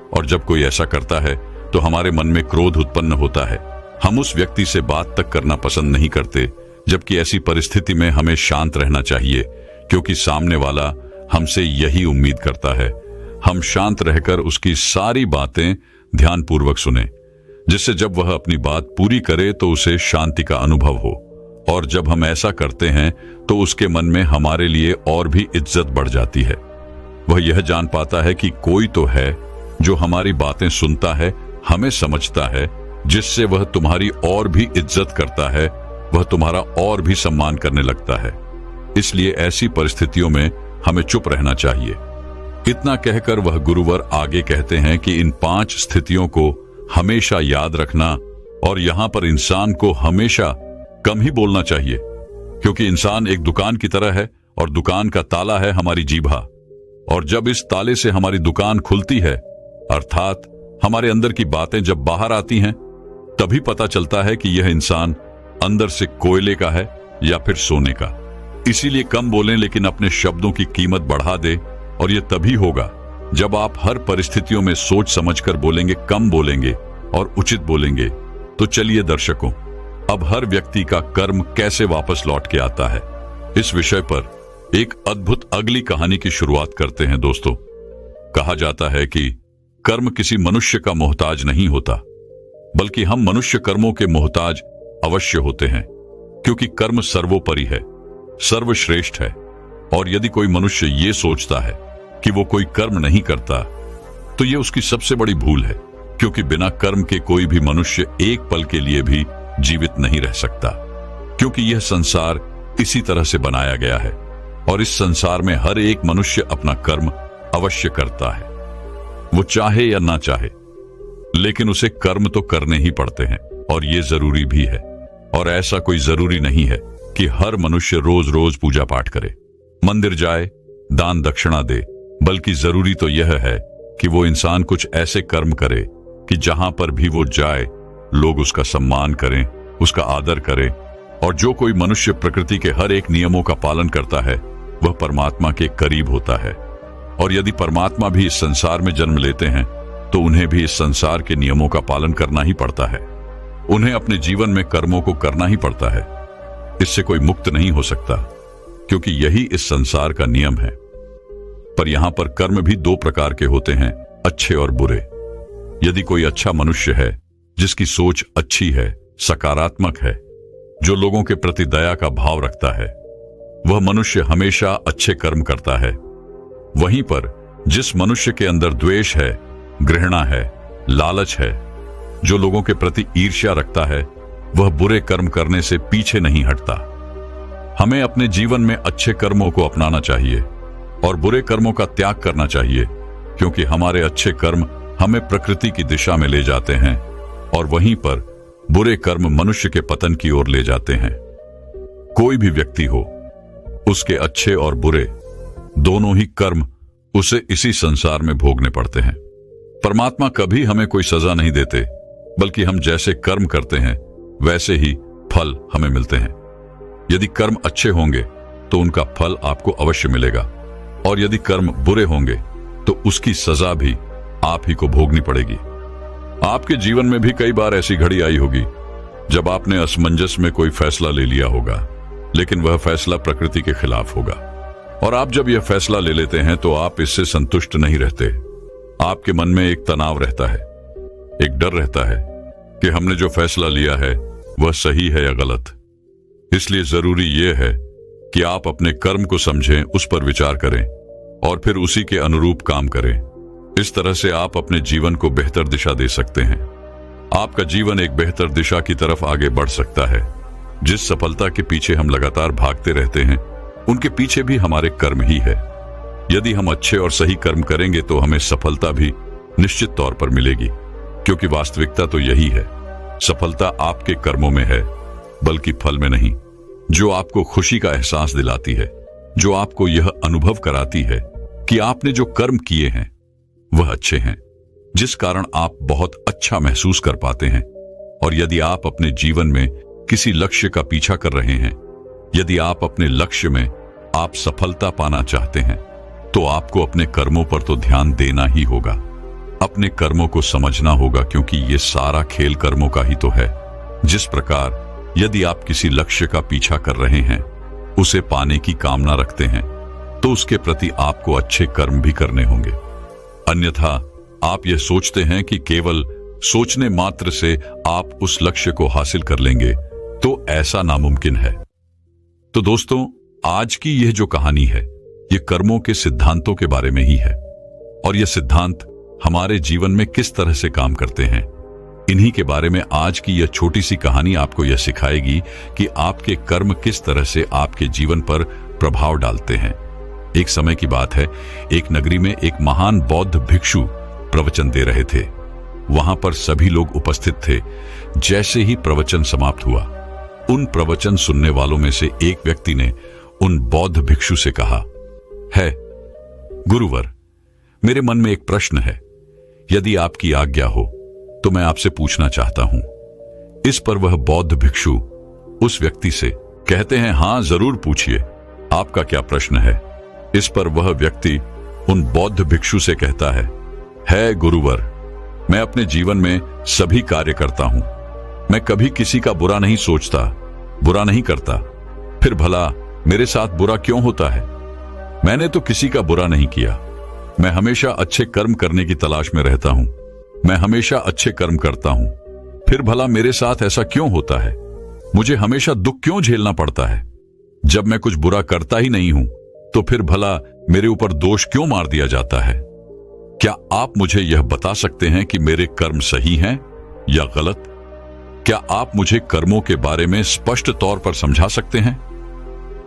और जब कोई ऐसा करता है तो हमारे मन में क्रोध उत्पन्न होता है। हम उस व्यक्ति से बात तक करना पसंद नहीं करते, जबकि ऐसी परिस्थिति में हमें शांत रहना चाहिए, क्योंकि सामने वाला हमसे यही उम्मीद करता है। हम शांत रहकर उसकी सारी बातें ध्यानपूर्वक सुने, जिससे जब वह अपनी बात पूरी करे तो उसे शांति का अनुभव हो। और जब हम ऐसा करते हैं तो उसके मन में हमारे लिए और भी इज्जत बढ़ जाती है। वह यह जान पाता है कि कोई तो है जो हमारी बातें सुनता है, हमें समझता है, जिससे वह तुम्हारी और भी इज्जत करता है, वह तुम्हारा और भी सम्मान करने लगता है। इसलिए ऐसी परिस्थितियों में हमें चुप रहना चाहिए। इतना कहकर वह गुरुवर आगे कहते हैं कि इन 5 स्थितियों को हमेशा याद रखना, और यहां पर इंसान को हमेशा कम ही बोलना चाहिए, क्योंकि इंसान एक दुकान की तरह है और दुकान का ताला है हमारी जीभा। और जब इस ताले से हमारी दुकान खुलती है, अर्थात हमारे अंदर की बातें जब बाहर आती हैं, तभी पता चलता है कि यह इंसान अंदर से कोयले का है या फिर सोने का। इसीलिए कम बोलें, लेकिन अपने शब्दों की कीमत बढ़ा दे। और यह तभी होगा जब आप हर परिस्थितियों में सोच समझकर बोलेंगे, कम बोलेंगे और उचित बोलेंगे। तो चलिए दर्शकों, अब हर व्यक्ति का कर्म कैसे वापस लौट के आता है, इस विषय पर एक अद्भुत अगली कहानी की शुरुआत करते हैं। दोस्तों, कहा जाता है कि कर्म किसी मनुष्य का मोहताज नहीं होता, बल्कि हम मनुष्य कर्मों के मोहताज अवश्य होते हैं, क्योंकि कर्म सर्वोपरि है, सर्वश्रेष्ठ है। और यदि कोई मनुष्य ये सोचता है कि वो कोई कर्म नहीं करता, तो ये उसकी सबसे बड़ी भूल है, क्योंकि बिना कर्म के कोई भी मनुष्य एक पल के लिए भी जीवित नहीं रह सकता। क्योंकि यह संसार इसी तरह से बनाया गया है, और इस संसार में हर एक मनुष्य अपना कर्म अवश्य करता है, वो चाहे या ना चाहे, लेकिन उसे कर्म तो करने ही पड़ते हैं, और ये जरूरी भी है। और ऐसा कोई जरूरी नहीं है कि हर मनुष्य रोज रोज पूजा पाठ करे, मंदिर जाए, दान दक्षिणा दे, बल्कि जरूरी तो यह है कि वो इंसान कुछ ऐसे कर्म करे कि जहां पर भी वो जाए लोग उसका सम्मान करें, उसका आदर करें। और जो कोई मनुष्य प्रकृति के हर एक नियमों का पालन करता है, वह परमात्मा के करीब होता है। और यदि परमात्मा भी इस संसार में जन्म लेते हैं, तो उन्हें भी इस संसार के नियमों का पालन करना ही पड़ता है। उन्हें अपने जीवन में कर्मों को करना ही पड़ता है। इससे कोई मुक्त नहीं हो सकता, क्योंकि यही इस संसार का नियम है। पर यहां पर कर्म भी 2 प्रकार के होते हैं, अच्छे और बुरे। यदि कोई अच्छा मनुष्य है, जिसकी सोच अच्छी है, सकारात्मक है, जो लोगों के प्रति दया का भाव रखता है, वह मनुष्य हमेशा अच्छे कर्म करता है। वहीं पर जिस मनुष्य के अंदर द्वेष है, घृणा है, लालच है, जो लोगों के प्रति ईर्ष्या रखता है, वह बुरे कर्म करने से पीछे नहीं हटता। हमें अपने जीवन में अच्छे कर्मों को अपनाना चाहिए और बुरे कर्मों का त्याग करना चाहिए, क्योंकि हमारे अच्छे कर्म हमें प्रकृति की दिशा में ले जाते हैं, और वहीं पर बुरे कर्म मनुष्य के पतन की ओर ले जाते हैं। कोई भी व्यक्ति हो, उसके अच्छे और बुरे दोनों ही कर्म उसे इसी संसार में भोगने पड़ते हैं। परमात्मा कभी हमें कोई सजा नहीं देते, बल्कि हम जैसे कर्म करते हैं वैसे ही फल हमें मिलते हैं। यदि कर्म अच्छे होंगे तो उनका फल आपको अवश्य मिलेगा, और यदि कर्म बुरे होंगे तो उसकी सजा भी आप ही को भोगनी पड़ेगी। आपके जीवन में भी कई बार ऐसी घड़ी आई होगी जब आपने असमंजस में कोई फैसला ले लिया होगा, लेकिन वह फैसला प्रकृति के खिलाफ होगा। और आप जब यह फैसला ले लेते हैं तो आप इससे संतुष्ट नहीं रहते। आपके मन में एक तनाव रहता है, एक डर रहता है कि हमने जो फैसला लिया है वह सही है या गलत। इसलिए जरूरी यह है कि आप अपने कर्म को समझें, उस पर विचार करें और फिर उसी के अनुरूप काम करें। इस तरह से आप अपने जीवन को बेहतर दिशा दे सकते हैं। आपका जीवन एक बेहतर दिशा की तरफ आगे बढ़ सकता है। जिस सफलता के पीछे हम लगातार भागते रहते हैं, उनके पीछे भी हमारे कर्म ही है। यदि हम अच्छे और सही कर्म करेंगे तो हमें सफलता भी निश्चित तौर पर मिलेगी, क्योंकि वास्तविकता तो यही है। सफलता आपके कर्मों में है, बल्कि फल में नहीं। जो आपको खुशी का एहसास दिलाती है, जो आपको यह अनुभव कराती है कि आपने जो कर्म किए हैं वह अच्छे हैं, जिस कारण आप बहुत अच्छा महसूस कर पाते हैं। और यदि आप अपने जीवन में किसी लक्ष्य का पीछा कर रहे हैं, यदि आप अपने लक्ष्य में आप सफलता पाना चाहते हैं, तो आपको अपने कर्मों पर तो ध्यान देना ही होगा, अपने कर्मों को समझना होगा, क्योंकि ये सारा खेल कर्मों का ही तो है। जिस प्रकार यदि आप किसी लक्ष्य का पीछा कर रहे हैं, उसे पाने की कामना रखते हैं, तो उसके प्रति आपको अच्छे कर्म भी करने होंगे। अन्यथा आप यह सोचते हैं कि केवल सोचने मात्र से आप उस लक्ष्य को हासिल कर लेंगे, तो ऐसा नामुमकिन है। तो दोस्तों, आज की यह जो कहानी है, यह कर्मों के सिद्धांतों के बारे में ही है। और यह सिद्धांत हमारे जीवन में किस तरह से काम करते हैं, इन्हीं के बारे में आज की यह छोटी सी कहानी आपको यह सिखाएगी कि आपके कर्म किस तरह से आपके जीवन पर प्रभाव डालते हैं। एक समय की बात है, एक नगरी में एक महान बौद्ध भिक्षु प्रवचन दे रहे थे। वहां पर सभी लोग उपस्थित थे। जैसे ही प्रवचन समाप्त हुआ, उन प्रवचन सुनने वालों में से एक व्यक्ति ने उन बौद्ध भिक्षु से कहा, है गुरुवर, मेरे मन में एक प्रश्न है। यदि आपकी आज्ञा हो तो मैं आपसे पूछना चाहता हूं। इस पर वह बौद्ध भिक्षु उस व्यक्ति से कहते हैं, हां जरूर पूछिए, आपका क्या प्रश्न है। इस पर वह व्यक्ति उन बौद्ध भिक्षु से कहता है गुरुवर, मैं अपने जीवन में सभी कार्य करता हूं। मैं कभी किसी का बुरा नहीं सोचता, बुरा नहीं करता। फिर भला मेरे साथ बुरा क्यों होता है? मैंने तो किसी का बुरा नहीं किया। मैं हमेशा अच्छे कर्म करने की तलाश में रहता हूं। मैं हमेशा अच्छे कर्म करता हूं। फिर भला मेरे साथ ऐसा क्यों होता है? मुझे हमेशा दुख क्यों झेलना पड़ता है? जब मैं कुछ बुरा करता ही नहीं हूं, तो फिर भला मेरे ऊपर दोष क्यों मार दिया जाता है? क्या आप मुझे यह बता सकते हैं कि मेरे कर्म सही हैं या गलत? क्या आप मुझे कर्मों के बारे में स्पष्ट तौर पर समझा सकते हैं?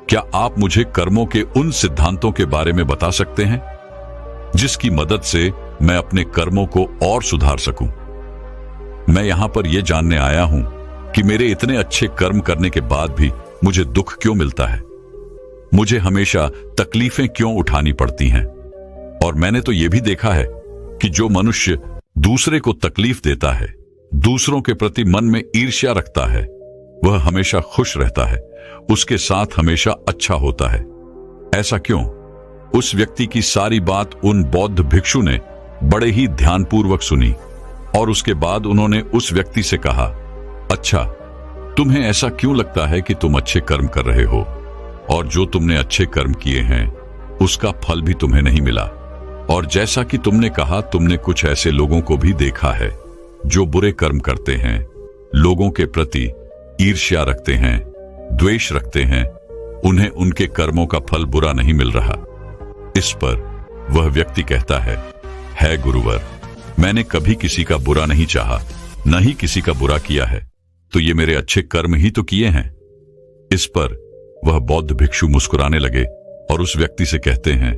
क्या आप मुझे कर्मों के उन सिद्धांतों के बारे में बता सकते हैं जिसकी मदद से मैं अपने कर्मों को और सुधार सकूं? मैं यहां पर यह जानने आया हूं कि मेरे इतने अच्छे कर्म करने के बाद भी मुझे दुख क्यों मिलता है, मुझे हमेशा तकलीफें क्यों उठानी पड़ती हैं। और मैंने तो यह भी देखा है कि जो मनुष्य दूसरे को तकलीफ देता है, दूसरों के प्रति मन में ईर्ष्या रखता है, वह हमेशा खुश रहता है, उसके साथ हमेशा अच्छा होता है। ऐसा क्यों? उस व्यक्ति की सारी बात उन बौद्ध भिक्षु ने बड़े ही ध्यानपूर्वक सुनी और उसके बाद उन्होंने उस व्यक्ति से कहा, अच्छा, तुम्हें ऐसा क्यों लगता है कि तुम अच्छे कर्म कर रहे हो और जो तुमने अच्छे कर्म किए हैं उसका फल भी तुम्हें नहीं मिला? और जैसा कि तुमने कहा, तुमने कुछ ऐसे लोगों को भी देखा है जो बुरे कर्म करते हैं, लोगों के प्रति ईर्ष्या रखते हैं, द्वेष रखते हैं, उन्हें उनके कर्मों का फल बुरा नहीं मिल रहा। इस पर वह व्यक्ति कहता है गुरुवर, मैंने कभी किसी का बुरा नहीं चाहा, न ही किसी का बुरा किया है, तो ये मेरे अच्छे कर्म ही तो किए हैं। इस पर वह बौद्ध भिक्षु मुस्कुराने लगे और उस व्यक्ति से कहते हैं,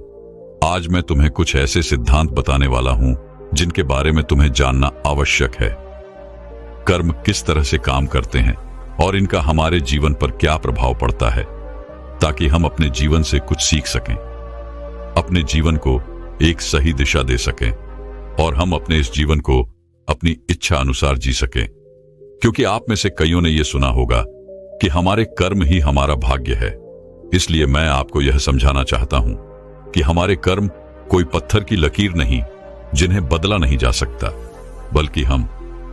आज मैं तुम्हें कुछ ऐसे सिद्धांत बताने वाला हूं जिनके बारे में तुम्हें जानना आवश्यक है। कर्म किस तरह से काम करते हैं और इनका हमारे जीवन पर क्या प्रभाव पड़ता है, ताकि हम अपने जीवन से कुछ सीख सकें, अपने जीवन को एक सही दिशा दे सकें और हम अपने इस जीवन को अपनी इच्छा अनुसार जी सकें। क्योंकि आप में से कईयों ने यह सुना होगा कि हमारे कर्म ही हमारा भाग्य है। इसलिए मैं आपको यह समझाना चाहता हूं कि हमारे कर्म कोई पत्थर की लकीर नहीं जिन्हें बदला नहीं जा सकता, बल्कि हम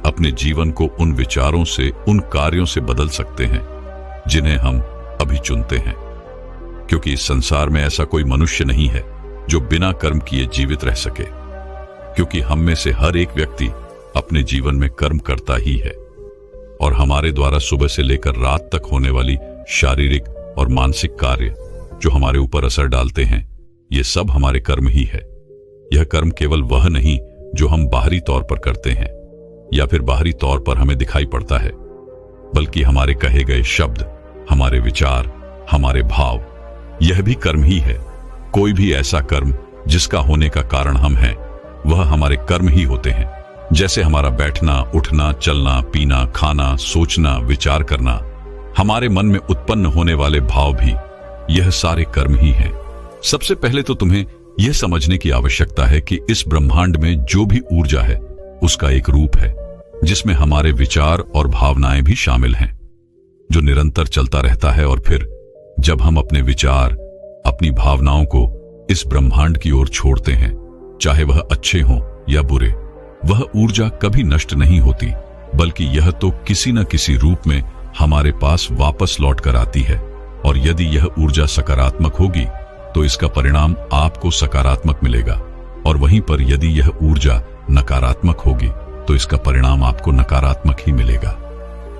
अपने जीवन को उन विचारों से, उन कार्यों से बदल सकते हैं जिन्हें हम अभी चुनते हैं। क्योंकि इस संसार में ऐसा कोई मनुष्य नहीं है जो बिना कर्म किए जीवित रह सके, क्योंकि हम में से हर एक व्यक्ति अपने जीवन में कर्म करता ही है और हमारे द्वारा सुबह से लेकर रात तक होने वाली शारीरिक और मानसिक कार्य जो हमारे ऊपर असर डालते हैं, ये सब हमारे कर्म ही है। यह कर्म केवल वह नहीं जो हम बाहरी तौर पर करते हैं या फिर बाहरी तौर पर हमें दिखाई पड़ता है, बल्कि हमारे कहे गए शब्द, हमारे विचार, हमारे भाव, यह भी कर्म ही है। कोई भी ऐसा कर्म जिसका होने का कारण हम हैं, वह हमारे कर्म ही होते हैं। जैसे हमारा बैठना, उठना, चलना, पीना, खाना, सोचना, विचार करना, हमारे मन में उत्पन्न होने वाले भाव भी, यह सारे कर्म ही हैं। सबसे पहले तो तुम्हें यह समझने की आवश्यकता है कि इस ब्रह्मांड में जो भी ऊर्जा है, उसका एक रूप है जिसमें हमारे विचार और भावनाएं भी शामिल हैं, जो निरंतर चलता रहता है। और फिर जब हम अपने विचार, अपनी भावनाओं को इस ब्रह्मांड की ओर छोड़ते हैं, चाहे वह अच्छे हों या बुरे, वह ऊर्जा कभी नष्ट नहीं होती, बल्कि यह तो किसी न किसी रूप में हमारे पास वापस लौट कर आती है। और यदि यह ऊर्जा सकारात्मक होगी तो इसका परिणाम आपको सकारात्मक मिलेगा, और वहीं पर यदि यह ऊर्जा नकारात्मक होगी तो इसका परिणाम आपको नकारात्मक ही मिलेगा।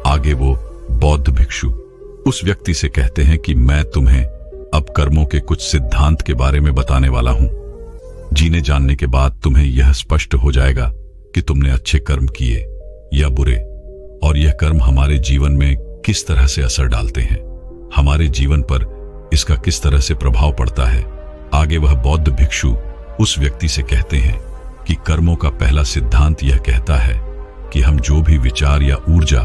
आगे वो बौद्ध भिक्षु उस व्यक्ति से कहते हैं कि मैं तुम्हें अब कर्मों के कुछ सिद्धांत के बारे में बताने वाला हूं। जीने जानने के बाद तुम्हें यह स्पष्ट हो जाएगा कि तुमने अच्छे कर्म किए या बुरे, और यह कर्म हमारे जीवन में किस तरह से असर डालते हैं, हमारे जीवन पर इसका किस तरह से प्रभाव पड़ता है। आगे वह बौद्ध भिक्षु उस व्यक्ति से कहते हैं कि कर्मों का पहला सिद्धांत यह कहता है कि हम जो भी विचार या ऊर्जा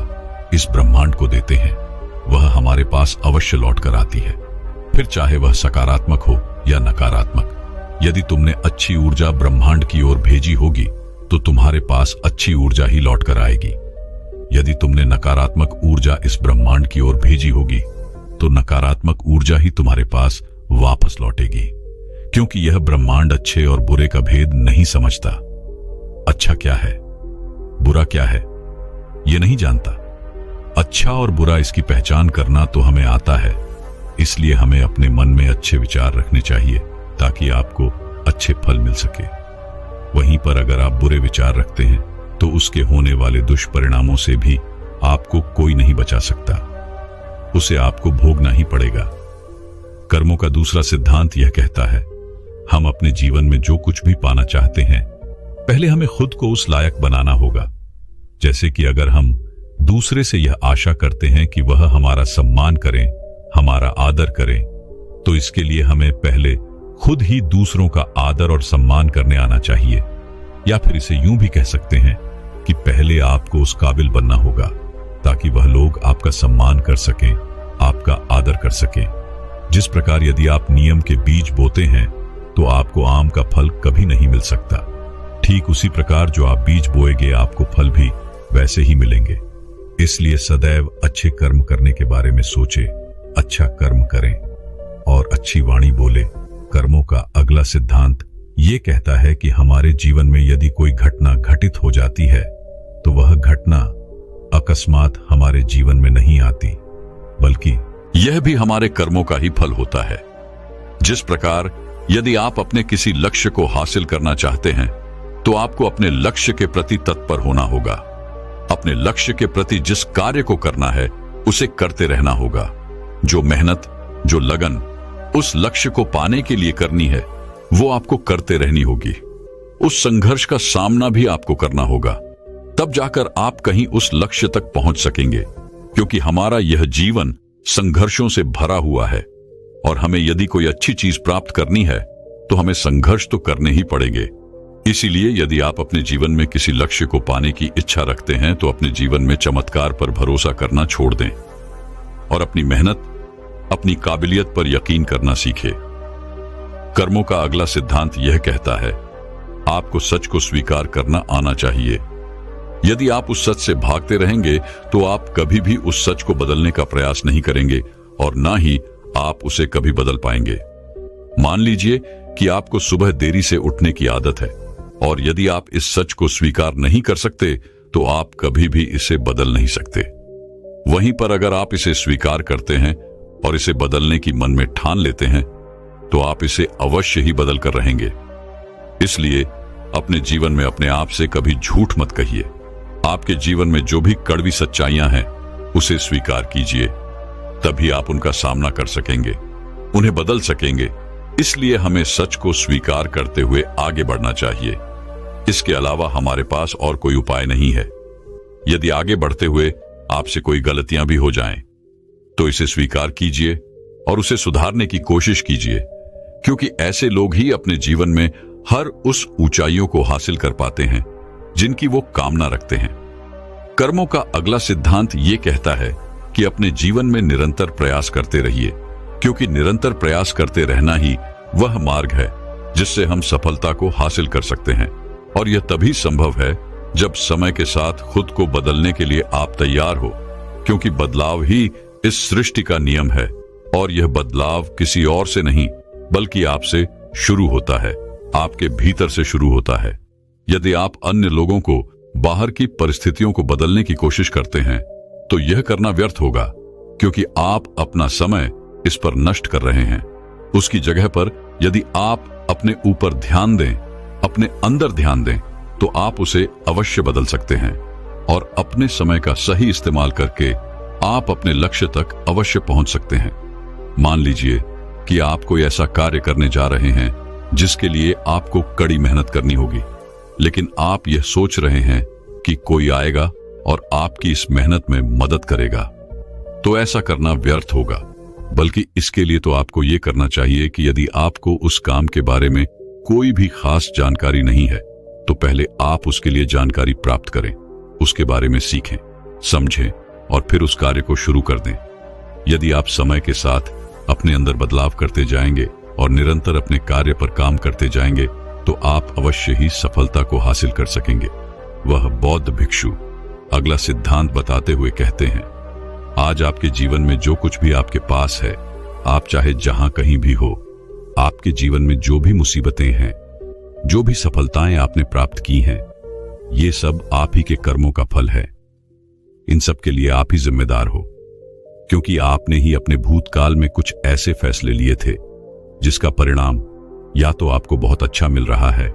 इस ब्रह्मांड को देते हैं, वह हमारे पास अवश्य लौट कर आती है, फिर चाहे वह सकारात्मक हो या नकारात्मक। यदि तुमने अच्छी ऊर्जा ब्रह्मांड की ओर भेजी होगी तो तुम्हारे पास अच्छी ऊर्जा ही लौट कर आएगी। यदि तुमने नकारात्मक ऊर्जा इस ब्रह्मांड की ओर भेजी होगी तो नकारात्मक ऊर्जा ही तुम्हारे पास वापस लौटेगी, क्योंकि यह ब्रह्मांड अच्छे और बुरे का भेद नहीं समझता। अच्छा क्या है, बुरा क्या है, यह नहीं जानता। अच्छा और बुरा इसकी पहचान करना तो हमें आता है, इसलिए हमें अपने मन में अच्छे विचार रखने चाहिए ताकि आपको अच्छे फल मिल सके। वहीं पर अगर आप बुरे विचार रखते हैं तो उसके होने वाले दुष्परिणामों से भी आपको कोई नहीं बचा सकता, उसे आपको भोगना ही पड़ेगा। कर्मों का दूसरा सिद्धांत यह कहता है, हम अपने जीवन में जो कुछ भी पाना चाहते हैं, पहले हमें खुद को उस लायक बनाना होगा। जैसे कि अगर हम दूसरे से यह आशा करते हैं कि वह हमारा सम्मान करें, हमारा आदर करें, तो इसके लिए हमें पहले खुद ही दूसरों का आदर और सम्मान करने आना चाहिए। या फिर इसे यूं भी कह सकते हैं कि पहले आपको उस काबिल बनना होगा ताकि वह लोग आपका सम्मान कर सकें, आपका आदर कर सकें। जिस प्रकार यदि आप नियम के बीज बोते हैं तो आपको आम का फल कभी नहीं मिल सकता, ठीक उसी प्रकार जो आप बीज बोएंगे आपको फल भी वैसे ही मिलेंगे। इसलिए सदैव अच्छे कर्म करने के बारे में सोचे, अच्छा कर्म करें और अच्छी वाणी बोले। कर्मों का अगला सिद्धांत ये कहता है कि हमारे जीवन में यदि कोई घटना घटित हो जाती है तो वह घटना अकस्मात हमारे जीवन में नहीं आती, बल्कि यह भी हमारे कर्मों का ही फल होता है। जिस प्रकार यदि आप अपने किसी लक्ष्य को हासिल करना चाहते हैं तो आपको अपने लक्ष्य के प्रति तत्पर होना होगा। अपने लक्ष्य के प्रति जिस कार्य को करना है उसे करते रहना होगा। जो मेहनत, जो लगन उस लक्ष्य को पाने के लिए करनी है, वो आपको करते रहनी होगी। उस संघर्ष का सामना भी आपको करना होगा, तब जाकर आप कहीं उस लक्ष्य तक पहुंच सकेंगे। क्योंकि हमारा यह जीवन संघर्षों से भरा हुआ है और हमें यदि कोई अच्छी चीज प्राप्त करनी है तो हमें संघर्ष तो करने ही पड़ेंगे। इसीलिए यदि आप अपने जीवन में किसी लक्ष्य को पाने की इच्छा रखते हैं तो अपने जीवन में चमत्कार पर भरोसा करना छोड़ दें और अपनी मेहनत, अपनी काबिलियत पर यकीन करना सीखें। कर्मों का अगला सिद्धांत यह कहता है, आपको सच को स्वीकार करना आना चाहिए। यदि आप उस सच से भागते रहेंगे तो आप कभी भी उस सच को बदलने का प्रयास नहीं करेंगे और ना ही आप उसे कभी बदल पाएंगे। मान लीजिए कि आपको सुबह देरी से उठने की आदत है और यदि आप इस सच को स्वीकार नहीं कर सकते तो आप कभी भी इसे बदल नहीं सकते। वहीं पर अगर आप इसे स्वीकार करते हैं और इसे बदलने की मन में ठान लेते हैं तो आप इसे अवश्य ही बदल कर रहेंगे। इसलिए अपने जीवन में अपने आप से कभी झूठ मत कहिए। आपके जीवन में जो भी कड़वी सच्चाइयां हैं उसे स्वीकार कीजिए, तभी आप उनका सामना कर सकेंगे, उन्हें बदल सकेंगे। इसलिए हमें सच को स्वीकार करते हुए आगे बढ़ना चाहिए। इसके अलावा हमारे पास और कोई उपाय नहीं है। यदि आगे बढ़ते हुए आपसे कोई गलतियां भी हो जाएं, तो इसे स्वीकार कीजिए और उसे सुधारने की कोशिश कीजिए, क्योंकि ऐसे लोग ही अपने जीवन में हर उस ऊंचाइयों को हासिल कर पाते हैं जिनकी वो कामना रखते हैं। कर्मों का अगला सिद्धांत ये कहता है कि अपने जीवन में निरंतर प्रयास करते रहिए, क्योंकि निरंतर प्रयास करते रहना ही वह मार्ग है जिससे हम सफलता को हासिल कर सकते हैं। और यह तभी संभव है जब समय के साथ खुद को बदलने के लिए आप तैयार हो, क्योंकि बदलाव ही इस सृष्टि का नियम है और यह बदलाव किसी और से नहीं बल्कि आपसे शुरू होता है, आपके भीतर से शुरू होता है। यदि आप अन्य लोगों को बाहर की परिस्थितियों को बदलने की कोशिश करते हैं तो यह करना व्यर्थ होगा, क्योंकि आप अपना समय इस पर नष्ट कर रहे हैं। उसकी जगह पर यदि आप अपने ऊपर ध्यान दें, अपने अंदर ध्यान दें, तो आप उसे अवश्य बदल सकते हैं और अपने समय का सही इस्तेमाल करके आप अपने लक्ष्य तक अवश्य पहुंच सकते हैं। मान लीजिए कि आप कोई ऐसा कार्य करने जा रहे हैं जिसके लिए आपको कड़ी मेहनत करनी होगी, लेकिन आप यह सोच रहे हैं कि कोई आएगा और आपकी इस मेहनत में मदद करेगा, तो ऐसा करना व्यर्थ होगा। बल्कि इसके लिए तो आपको यह करना चाहिए कि यदि आपको उस काम के बारे में कोई भी खास जानकारी नहीं है तो पहले आप उसके लिए जानकारी प्राप्त करें, उसके बारे में सीखें, समझें और फिर उस कार्य को शुरू कर दें। यदि आप समय के साथ अपने अंदर बदलाव करते जाएंगे और निरंतर अपने कार्य पर काम करते जाएंगे तो आप अवश्य ही सफलता को हासिल कर सकेंगे। वह बौद्ध भिक्षु अगला सिद्धांत बताते हुए कहते हैं, आज आपके जीवन में जो कुछ भी आपके पास है, आप चाहे जहां कहीं भी हो, आपके जीवन में जो भी मुसीबतें हैं, जो भी सफलताएं आपने प्राप्त की हैं, ये सब आप ही के कर्मों का फल है। इन सब के लिए आप ही जिम्मेदार हो, क्योंकि आपने ही अपने भूतकाल में कुछ ऐसे फैसले लिए थे जिसका परिणाम या तो आपको बहुत अच्छा मिल रहा है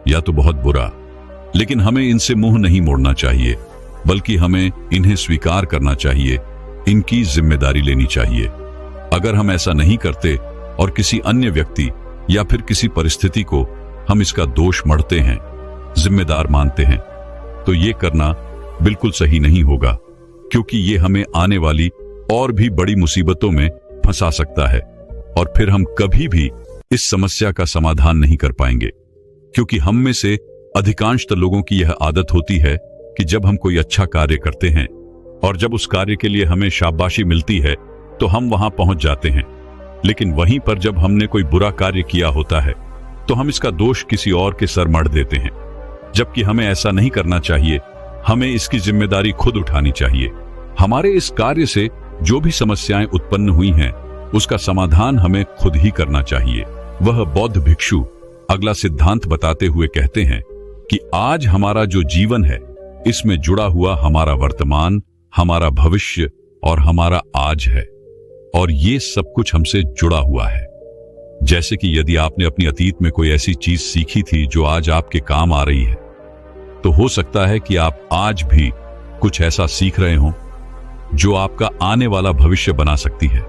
या तो बहुत बुरा। लेकिन हमें इनसे मुंह नहीं मोड़ना चाहिए, बल्कि हमें इन्हें स्वीकार करना चाहिए, इनकी जिम्मेदारी लेनी चाहिए। अगर हम ऐसा नहीं करते और किसी अन्य व्यक्ति या फिर किसी परिस्थिति को हम इसका दोष मढ़ते हैं, जिम्मेदार मानते हैं, तो ये करना बिल्कुल सही नहीं होगा, क्योंकि ये हमें आने वाली और भी बड़ी मुसीबतों में फंसा सकता है और फिर हम कभी भी इस समस्या का समाधान नहीं कर पाएंगे। क्योंकि हम में से अधिकांश लोगों की यह आदत होती है कि जब हम कोई अच्छा कार्य करते हैं और जब उस कार्य के लिए हमें शाबाशी मिलती है तो हम वहां पहुंच जाते हैं, लेकिन वहीं पर जब हमने कोई बुरा कार्य किया होता है तो हम इसका दोष किसी और के सर मढ़ देते हैं, जबकि हमें ऐसा नहीं करना चाहिए। हमें इसकी जिम्मेदारी खुद उठानी चाहिए। हमारे इस कार्य से जो भी समस्याएं उत्पन्न हुई हैं उसका समाधान हमें खुद ही करना चाहिए। वह बौद्ध भिक्षु अगला सिद्धांत बताते हुए कहते हैं कि आज हमारा जो जीवन है, इसमें जुड़ा हुआ हमारा वर्तमान, हमारा भविष्य और हमारा आज है, और ये सब कुछ हमसे जुड़ा हुआ है। जैसे कि यदि आपने अपनी अतीत में कोई ऐसी चीज सीखी थी जो आज आपके काम आ रही है, तो हो सकता है कि आप आज भी कुछ ऐसा सीख रहे हो जो आपका आने वाला भविष्य बना सकती है।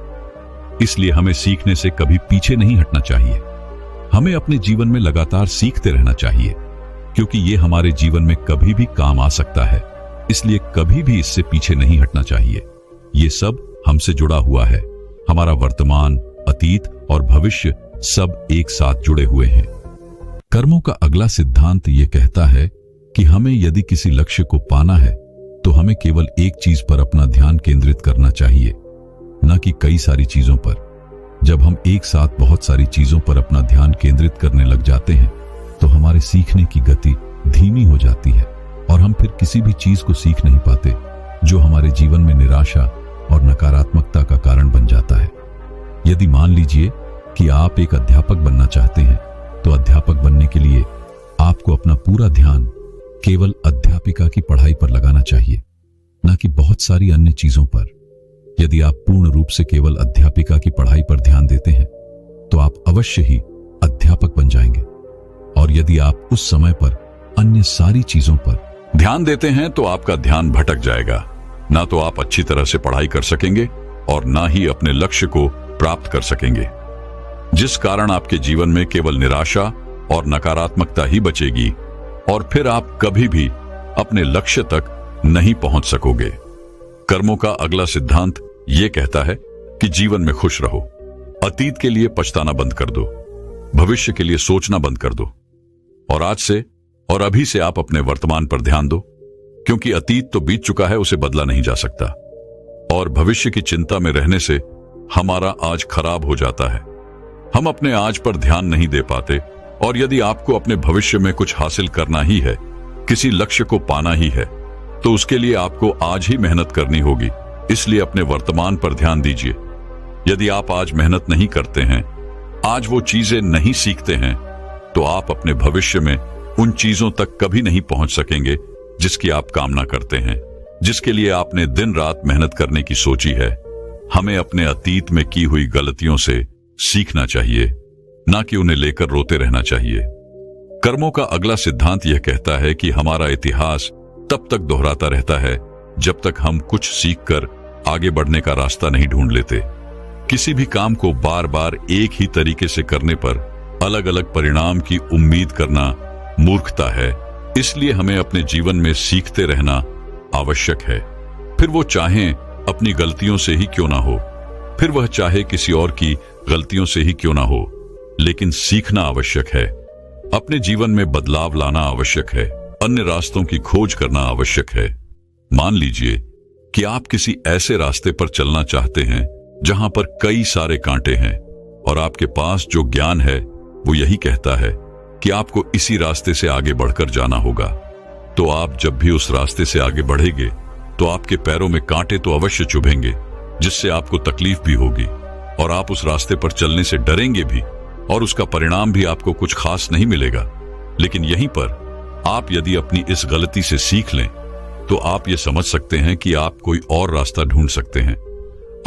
इसलिए हमें सीखने से कभी पीछे नहीं हटना चाहिए। हमें अपने जीवन में लगातार सीखते रहना चाहिए, क्योंकि ये हमारे जीवन में कभी भी काम आ सकता है। इसलिए कभी भी इससे पीछे नहीं हटना चाहिए। ये सब हमसे जुड़ा हुआ है। हमारा वर्तमान, अतीत और भविष्य सब एक साथ जुड़े हुए हैं। कर्मों का अगला सिद्धांत ये कहता है कि हमें यदि किसी लक्ष्य को पाना है तो हमें केवल एक चीज पर अपना ध्यान केंद्रित करना चाहिए, न कि कई सारी चीजों पर। जब हम एक साथ बहुत सारी चीजों पर अपना ध्यान केंद्रित करने लग जाते हैं तो हमारे सीखने की गति धीमी हो जाती है और हम फिर किसी भी चीज को सीख नहीं पाते, जो हमारे जीवन में निराशा और नकारात्मकता का कारण बन जाता है। यदि मान लीजिए कि आप एक अध्यापक बनना चाहते हैं, तो अध्यापक बनने के लिए आपको अपना पूरा ध्यान केवल अध्यापिका की पढ़ाई पर लगाना चाहिए, न कि बहुत सारी अन्य चीजों पर। यदि आप पूर्ण रूप से केवल अध्यापिका की पढ़ाई पर ध्यान देते हैं तो आप अवश्य ही अध्यापक बन जाएंगे। और यदि आप उस समय पर अन्य सारी चीजों पर ध्यान देते हैं तो आपका ध्यान भटक जाएगा। ना तो आप अच्छी तरह से पढ़ाई कर सकेंगे और ना ही अपने लक्ष्य को प्राप्त कर सकेंगे, जिस कारण आपके जीवन में केवल निराशा और नकारात्मकता ही बचेगी और फिर आप कभी भी अपने लक्ष्य तक नहीं पहुंच सकोगे। कर्मों का अगला सिद्धांत यह कहता है कि जीवन में खुश रहो। अतीत के लिए पछताना बंद कर दो, भविष्य के लिए सोचना बंद कर दो और आज से और अभी से आप अपने वर्तमान पर ध्यान दो, क्योंकि अतीत तो बीत चुका है, उसे बदला नहीं जा सकता और भविष्य की चिंता में रहने से हमारा आज खराब हो जाता है। हम अपने आज पर ध्यान नहीं दे पाते और यदि आपको अपने भविष्य में कुछ हासिल करना ही है, किसी लक्ष्य को पाना ही है, तो उसके लिए आपको आज ही मेहनत करनी होगी। इसलिए अपने वर्तमान पर ध्यान दीजिए। यदि आप आज मेहनत नहीं करते हैं, आज वो चीजें नहीं सीखते हैं, तो आप अपने भविष्य में उन चीजों तक कभी नहीं पहुंच सकेंगे जिसकी आप कामना करते हैं, जिसके लिए आपने दिन रात मेहनत करने की सोची है। हमें अपने अतीत में की हुई गलतियों से सीखना चाहिए, ना कि उन्हें लेकर रोते रहना चाहिए। कर्मों का अगला सिद्धांत यह कहता है कि हमारा इतिहास तब तक दोहराता रहता है जब तक हम कुछ सीखकर आगे बढ़ने का रास्ता नहीं ढूंढ लेते। किसी भी काम को बार बार एक ही तरीके से करने पर अलग अलग परिणाम की उम्मीद करना मूर्खता है। इसलिए हमें अपने जीवन में सीखते रहना आवश्यक है, फिर वो चाहे अपनी गलतियों से ही क्यों ना हो, फिर वह चाहे किसी और की गलतियों से ही क्यों ना हो, लेकिन सीखना आवश्यक है। अपने जीवन में बदलाव लाना आवश्यक है, अन्य रास्तों की खोज करना आवश्यक है। मान लीजिए कि आप किसी ऐसे रास्ते पर चलना चाहते हैं जहां पर कई सारे कांटे हैं और आपके पास जो ज्ञान है वो यही कहता है कि आपको इसी रास्ते से आगे बढ़कर जाना होगा। तो आप जब भी उस रास्ते से आगे बढ़ेंगे तो आपके पैरों में कांटे तो अवश्य चुभेंगे, जिससे आपको तकलीफ भी होगी और आप उस रास्ते पर चलने से डरेंगे भी और उसका परिणाम भी आपको कुछ खास नहीं मिलेगा। लेकिन यहीं पर आप यदि अपनी इस गलती से सीख लें तो आप ये समझ सकते हैं कि आप कोई और रास्ता ढूंढ सकते हैं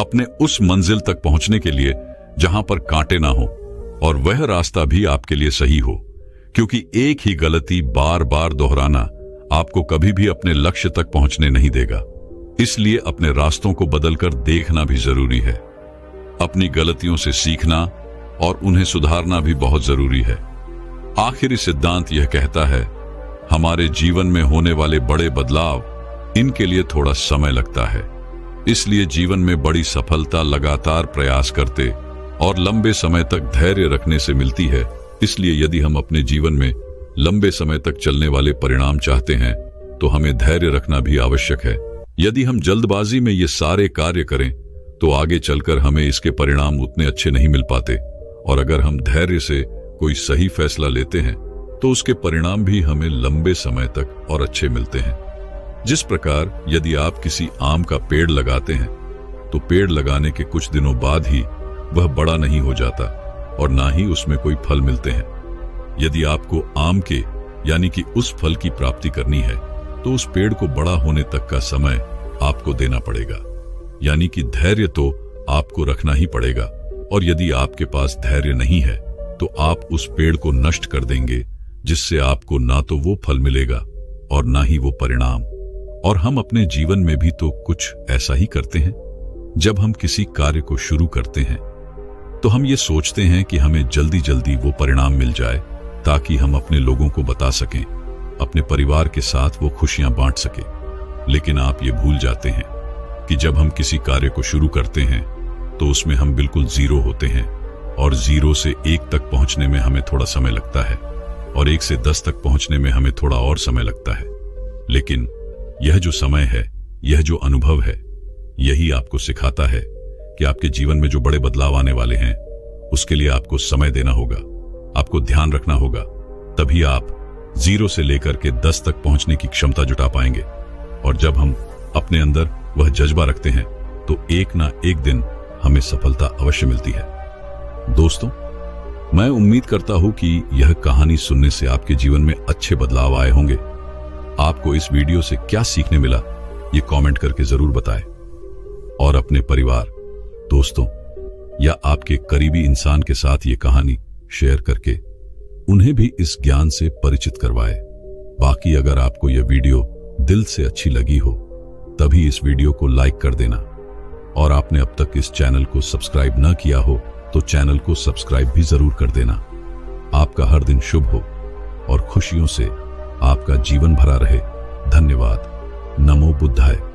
अपने उस मंजिल तक पहुंचने के लिए जहां पर कांटे ना हो, और वह रास्ता भी आपके लिए सही हो, क्योंकि एक ही गलती बार बार दोहराना आपको कभी भी अपने लक्ष्य तक पहुंचने नहीं देगा। इसलिए अपने रास्तों को बदलकर देखना भी जरूरी है। अपनी गलतियों से सीखना और उन्हें सुधारना भी बहुत जरूरी है। आखिरी सिद्धांत यह कहता है, हमारे जीवन में होने वाले बड़े बदलाव, इनके लिए थोड़ा समय लगता है। इसलिए जीवन में बड़ी सफलता लगातार प्रयास करते और लंबे समय तक धैर्य रखने से मिलती है। इसलिए यदि हम अपने जीवन में लंबे समय तक चलने वाले परिणाम चाहते हैं तो हमें धैर्य रखना भी आवश्यक है। यदि हम जल्दबाजी में ये सारे कार्य करें तो आगे चलकर हमें इसके परिणाम उतने अच्छे नहीं मिल पाते, और अगर हम धैर्य से कोई सही फैसला लेते हैं तो उसके परिणाम भी हमें लंबे समय तक और अच्छे मिलते हैं। जिस प्रकार यदि आप किसी आम का पेड़ लगाते हैं तो पेड़ लगाने के कुछ दिनों बाद ही वह बड़ा नहीं हो जाता और ना ही उसमें कोई फल मिलते हैं। यदि आपको आम के यानी कि उस फल की प्राप्ति करनी है तो उस पेड़ को बड़ा होने तक का समय आपको देना पड़ेगा, यानी कि धैर्य तो आपको रखना ही पड़ेगा। और यदि आपके पास धैर्य नहीं है तो आप उस पेड़ को नष्ट कर देंगे, जिससे आपको ना तो वो फल मिलेगा और ना ही वो परिणाम। और हम अपने जीवन में भी तो कुछ ऐसा ही करते हैं। जब हम किसी कार्य को शुरू करते हैं तो हम ये सोचते हैं कि हमें जल्दी जल्दी वो परिणाम मिल जाए ताकि हम अपने लोगों को बता सकें, अपने परिवार के साथ वो खुशियां बांट सकें। लेकिन आप ये भूल जाते हैं कि जब हम किसी कार्य को शुरू करते हैं तो उसमें हम बिल्कुल जीरो होते हैं, और 0 से 1 तक पहुंचने में हमें थोड़ा समय लगता है और 1 से 10 तक पहुंचने में हमें थोड़ा और समय लगता है। लेकिन यह जो समय है, यह जो अनुभव है, यही आपको सिखाता है कि आपके जीवन में जो बड़े बदलाव आने वाले हैं उसके लिए आपको समय देना होगा, आपको ध्यान रखना होगा। तभी आप 0 से लेकर के 10 तक पहुंचने की क्षमता जुटा पाएंगे। और जब हम अपने अंदर वह जज्बा रखते हैं तो एक ना एक दिन हमें सफलता अवश्य मिलती है। दोस्तों, मैं उम्मीद करता हूं कि यह कहानी सुनने से आपके जीवन में अच्छे बदलाव आए होंगे। आपको इस वीडियो से क्या सीखने मिला, ये कमेंट करके जरूर बताएं। और अपने परिवार, दोस्तों या आपके करीबी इंसान के साथ ये कहानी शेयर करके उन्हें भी इस ज्ञान से परिचित करवाएं। बाकी अगर आपको यह वीडियो दिल से अच्छी लगी हो तभी इस वीडियो को लाइक कर देना, और आपने अब तक इस चैनल को सब्सक्राइब न किया हो तो चैनल को सब्सक्राइब भी जरूर कर देना। आपका हर दिन शुभ हो और खुशियों से आपका जीवन भरा रहे। धन्यवाद। नमो बुद्धाय।